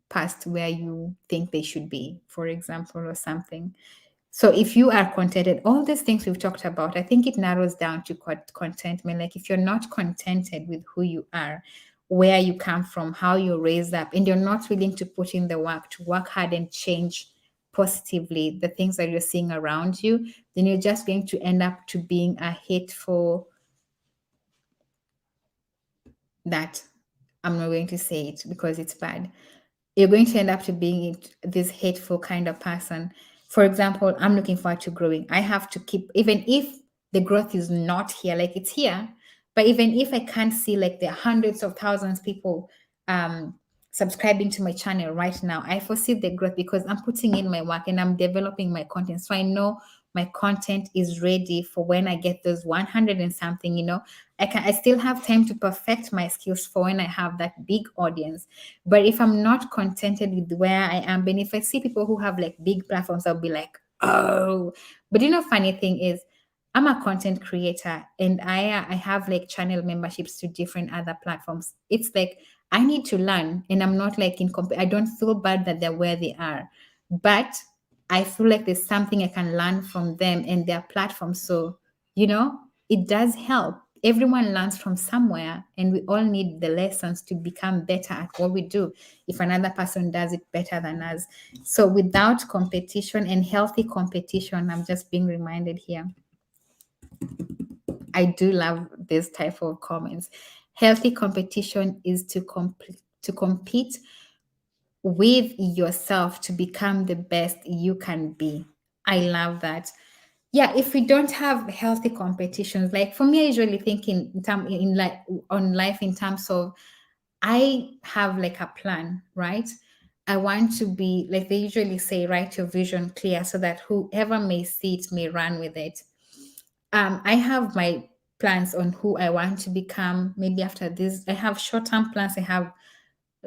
S1: past where you think they should be, for example, or something. So if you are contented, all these things we've talked about, I think it narrows down to contentment. Like, if you're not contented with who you are, where you come from, how you're raised up, and you're not willing to put in the work to work hard and change positively the things that you're seeing around you, then you're just going to end up to being a hateful, that I'm not going to say it because it's bad. You're going to end up to being this hateful kind of person. For example, I'm looking forward to growing. I have to keep, even if the growth is not here, like it's here, but even if I can't see like the hundreds of thousands people um subscribing to my channel right now, I foresee the growth because I'm putting in my work and I'm developing my content. So I know my content is ready for when I get those 100 and something, I still have time to perfect my skills for when I have that big audience. But if I'm not contented with where I am, and if I see people who have like big platforms, I'll be like, oh. But funny thing is, I'm a content creator and I have like channel memberships to different other platforms. It's like I need to learn, and I'm not like I don't feel bad that they're where they are, but I feel like there's something I can learn from them and their platforms. So it does help. Everyone learns from somewhere, and we all need the lessons to become better at what we do if another person does it better than us. So without competition and healthy competition, I'm just being reminded here. I do love this type of comments. Healthy competition is to compete with yourself to become the best you can be. I love that. Yeah, if we don't have healthy competitions, like for me, I usually think in like on life in terms of I have like a plan, right? I want to be like they usually say, write your vision clear so that whoever may see it may run with it. I have my plans on who I want to become. Maybe after this, I have short-term plans. I have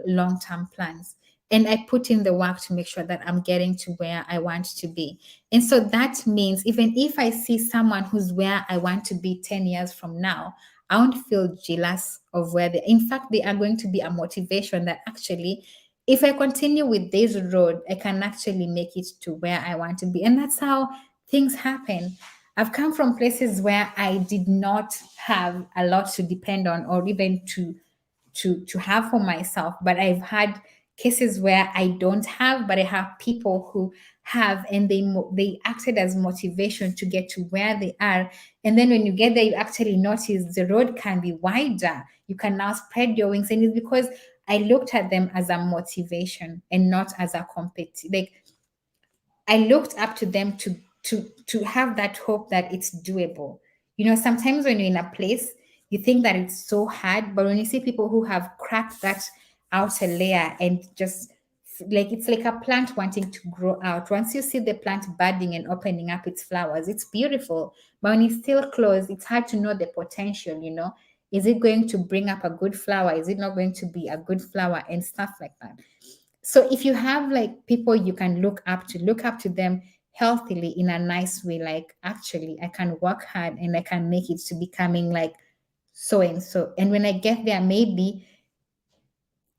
S1: long-term plans, and I put in the work to make sure that I'm getting to where I want to be. And so that means even if I see someone who's where I want to be 10 years from now, I won't feel jealous of where they, in fact, they are going to be a motivation that actually, if I continue with this road, I can actually make it to where I want to be. And that's how things happen. I've come from places where I did not have a lot to depend on or even to have for myself, but I've had cases where I don't have, but I have people who have, and they acted as motivation to get to where they are. And then when you get there, you actually notice the road can be wider. You can now spread your wings, and it's because I looked at them as a motivation and not as a competition. Like I looked up to them to have that hope that it's doable. Sometimes when you're in a place, you think that it's so hard, but when you see people who have cracked that outer layer and just like it's like a plant wanting to grow out. Once you see the plant budding and opening up its flowers, it's beautiful. But when it's still closed, it's hard to know the potential. Is it going to bring up a good flower? Is it not going to be a good flower and stuff like that? So if you have like people you can look up to them healthily in a nice way, like actually I can work hard and I can make it to becoming like so and so. And when I get there, maybe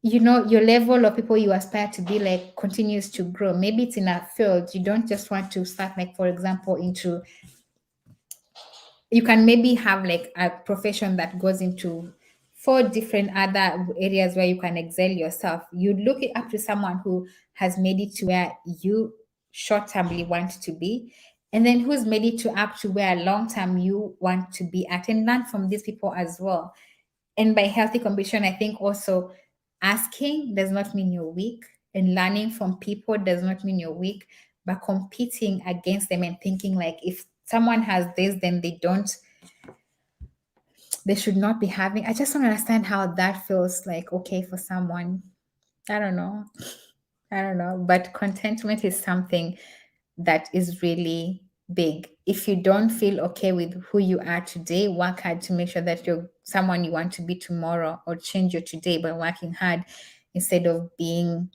S1: your level of people you aspire to be like continues to grow. Maybe it's in a field you don't just want to start, like for example, into you can maybe have like a profession that goes into four different other areas where you can excel yourself. You look it up to someone who has made it to where you short termly want to be, and then who's made it to up to where long term you want to be at, and learn from these people as well. And by healthy competition, I think also asking does not mean you're weak, and learning from people does not mean you're weak, but competing against them and thinking like if someone has this, then they should not be having. I just don't understand how that feels like okay for someone. I don't know. I don't know. But contentment is something that is really big. If you don't feel okay with who you are today, work hard to make sure that you're someone you want to be tomorrow, or change your today by working hard instead of being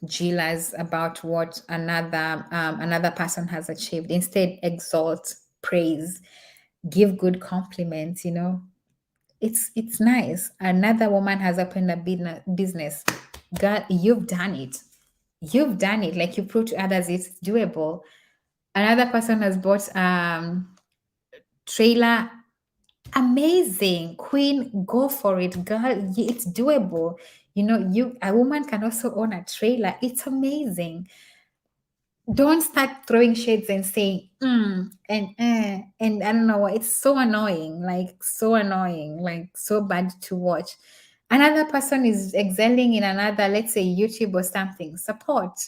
S1: jealous about what another person has achieved. Instead, exalt, praise, give good compliments. It's nice. Another woman has opened a business. God, you've done it. You've done it. Like you prove to others it's doable. Another person has bought trailer. Amazing. Queen, go for it. Girl, it's doable. A woman can also own a trailer. It's amazing. Don't start throwing shades and saying and I don't know, it's so annoying, like so bad to watch. Another person is excelling in another, let's say YouTube or something. Support.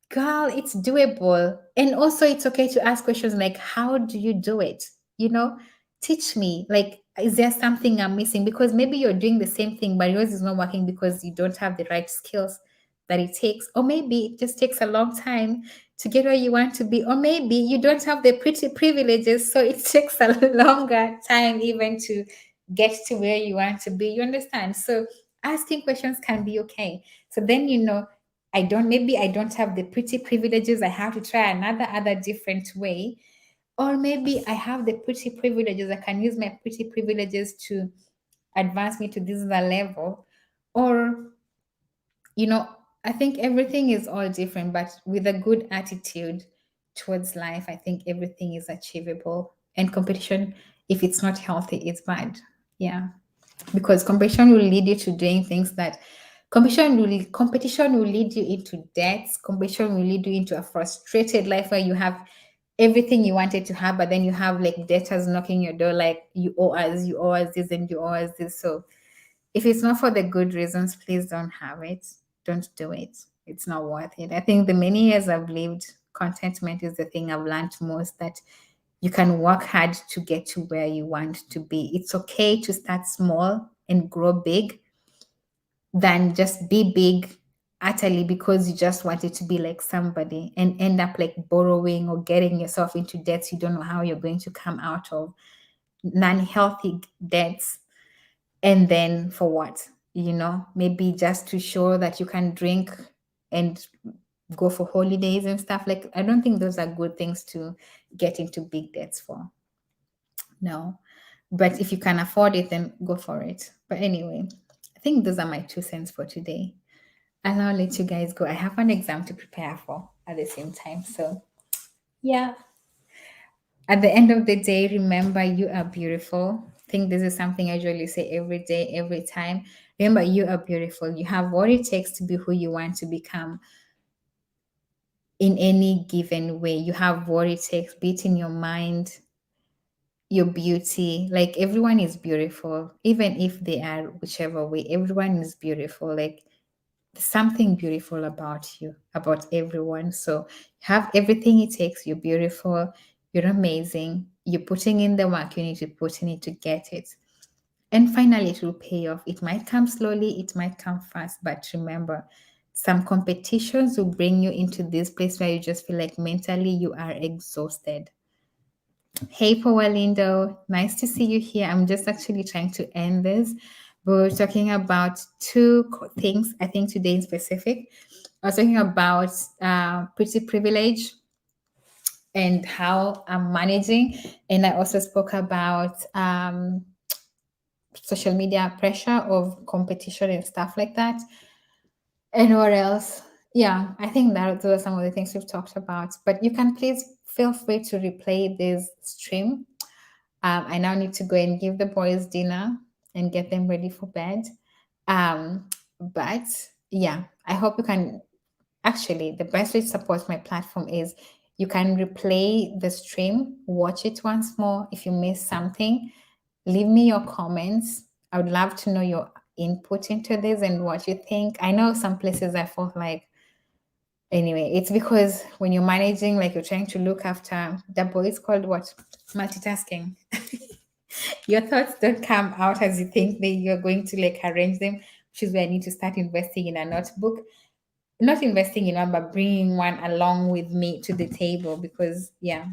S1: girl, it's doable. And also, it's okay to ask questions like, how do you do it? You know, teach me. Like, is there something I'm missing? Because maybe you're doing the same thing, but yours is not working because you don't have the right skills that it takes. Or maybe it just takes a long time to get where you want to be. Or maybe you don't have the pretty privileges, so it takes a longer time even to get to where you want to be. You understand? So asking questions can be okay. So then you know, maybe I don't have the pretty privileges. I have to try another other different way. Or maybe I have the pretty privileges. I can use my pretty privileges to advance me to this other level. Or, you know, I think everything is all different, but with a good attitude towards life, I think everything is achievable. And competition, if it's not healthy, it's bad. Yeah, because competition will lead you to doing things that competition will lead you into debts. Competition will lead you into a frustrated life where you have everything you wanted to have, but then you have like debtors knocking your door, like you owe us this, and you owe us this. So if it's not for the good reasons, please don't have it. Don't do it. It's not worth it. I think the many years I've lived, contentment is the thing I've learned most, that you can work hard to get to where you want to be. It's okay to start small and grow big than just be big utterly because you just wanted to be like somebody and end up like borrowing or getting yourself into debts you don't know how you're going to come out of, non-healthy debts. And then for what? Maybe just to show that you can drink and go for holidays and stuff. Like, I don't think those are good things to get into big debts for. No. But if you can afford it, then go for it. But anyway, I think those are my 2 cents for today. And I'll let you guys go. I have an exam to prepare for at the same time. So, yeah. At the end of the day, remember you are beautiful. I think this is something I usually say every day, every time. Remember, you are beautiful. You have what it takes to be who you want to become in any given way. You have what it takes, be it in your mind, your beauty. Like, everyone is beautiful, even if they are whichever way. Everyone is beautiful. Like, there's something beautiful about you, about everyone. So you have everything it takes. You're beautiful. You're amazing. You're putting in the work you need to put in it to get it. And finally, it will pay off. It might come slowly, it might come fast, but remember, some competitions will bring you into this place where you just feel like mentally you are exhausted. Hey, Powalindo, nice to see you here. I'm just actually trying to end this. We're talking about two things, I think today in specific. I was talking about pretty privilege and how I'm managing. And I also spoke about social media pressure of competition and stuff like that. And what else? Yeah, I think that those are some of the things we've talked about. But you can please feel free to replay this stream. I now need to go and give the boys dinner and get them ready for bed. But yeah, I hope you can. Actually, the best way to support my platform is you can replay the stream, watch it once more. If you miss something, leave me your comments. I would love to know your input into this and what you think. I know some places I felt like, anyway, it's because when you're managing, like you're trying to look after the boys, called what? Multitasking. Your thoughts don't come out as you think you're going to like arrange them, which is where I need to start investing in a notebook. Not investing in one, but bringing one along with me to the table, because yeah,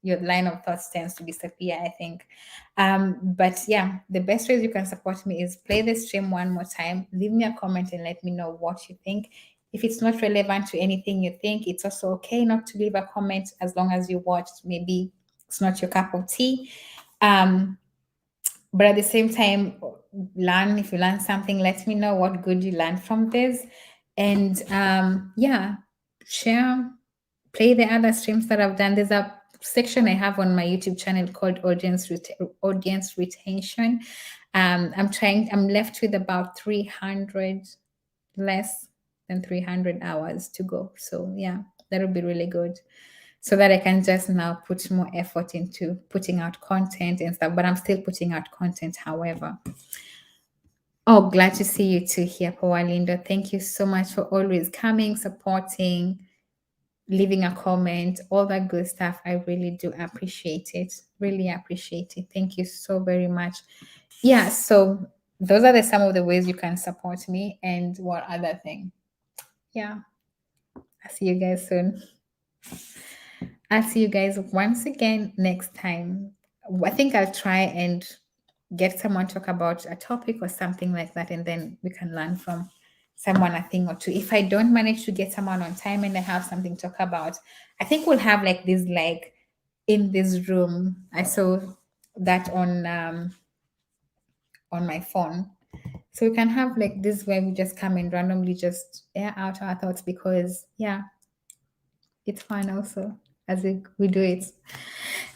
S1: your line of thoughts tends to disappear, I think. But yeah, the best ways you can support me is play the stream one more time, leave me a comment and let me know what you think. If it's not relevant to anything you think, it's also okay not to leave a comment, as long as you watched. Maybe it's not your cup of tea. But at the same time, if you learn something, let me know what good you learned from this. And yeah, share, play the other streams that I've done. There's a section I have on my YouTube channel called audience retention. I'm left with about 300, less than 300 hours to go. So yeah, that'll be really good, so that I can just now put more effort into putting out content and stuff. But I'm still putting out content, however. Oh, glad to see you too here, Powalindo. Thank you so much for always coming, supporting, leaving a comment, all that good stuff. I really do appreciate it. Really appreciate it. Thank you so very much. Yeah, so those are some of the ways you can support me. And what other thing? Yeah, I'll see you guys soon. I'll see you guys once again next time. I think I'll try and get someone to talk about a topic or something like that, and then we can learn from someone a thing or two. If I don't manage to get someone on time and I have something to talk about, I think we'll have like this, like in this room. I saw that on my phone. So we can have like this where we just come and randomly just air out our thoughts, because yeah, it's fun also as we do it.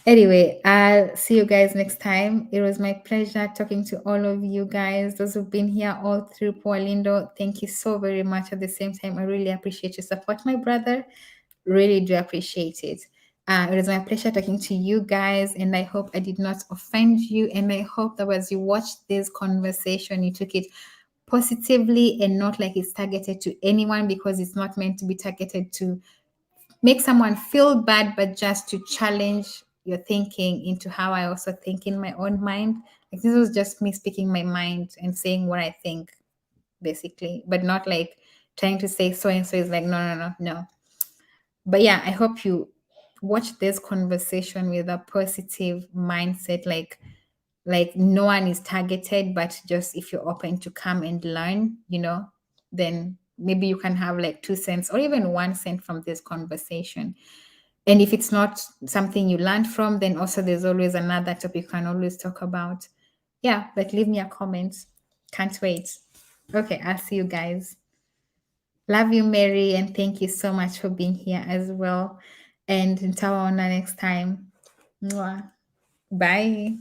S1: Anyway, I'll see you guys next time. It was my pleasure talking to all of you guys. Those who've been here all through, Paulindo, thank you so very much. At the same time, I really appreciate your support, my brother. Really do appreciate it. It was my pleasure talking to you guys, and I hope I did not offend you. And I hope that as you watched this conversation, you took it positively and not like it's targeted to anyone, because it's not meant to be targeted to make someone feel bad, but just to challenge your thinking into how I also think in my own mind. Like, this was just me speaking my mind and saying what I think, basically, but not like trying to say so and so is like, no, no, no, no. But yeah, I hope you watch this conversation with a positive mindset, like no one is targeted, but just if you're open to come and learn, then maybe you can have like 2 cents or even 1 cent from this conversation. And if it's not something you learned from, then also there's always another topic you can always talk about. Yeah, but leave me a comment. Can't wait. Okay, I'll see you guys. Love you, Mary, and thank you so much for being here as well. And until next time. Mwah. Bye.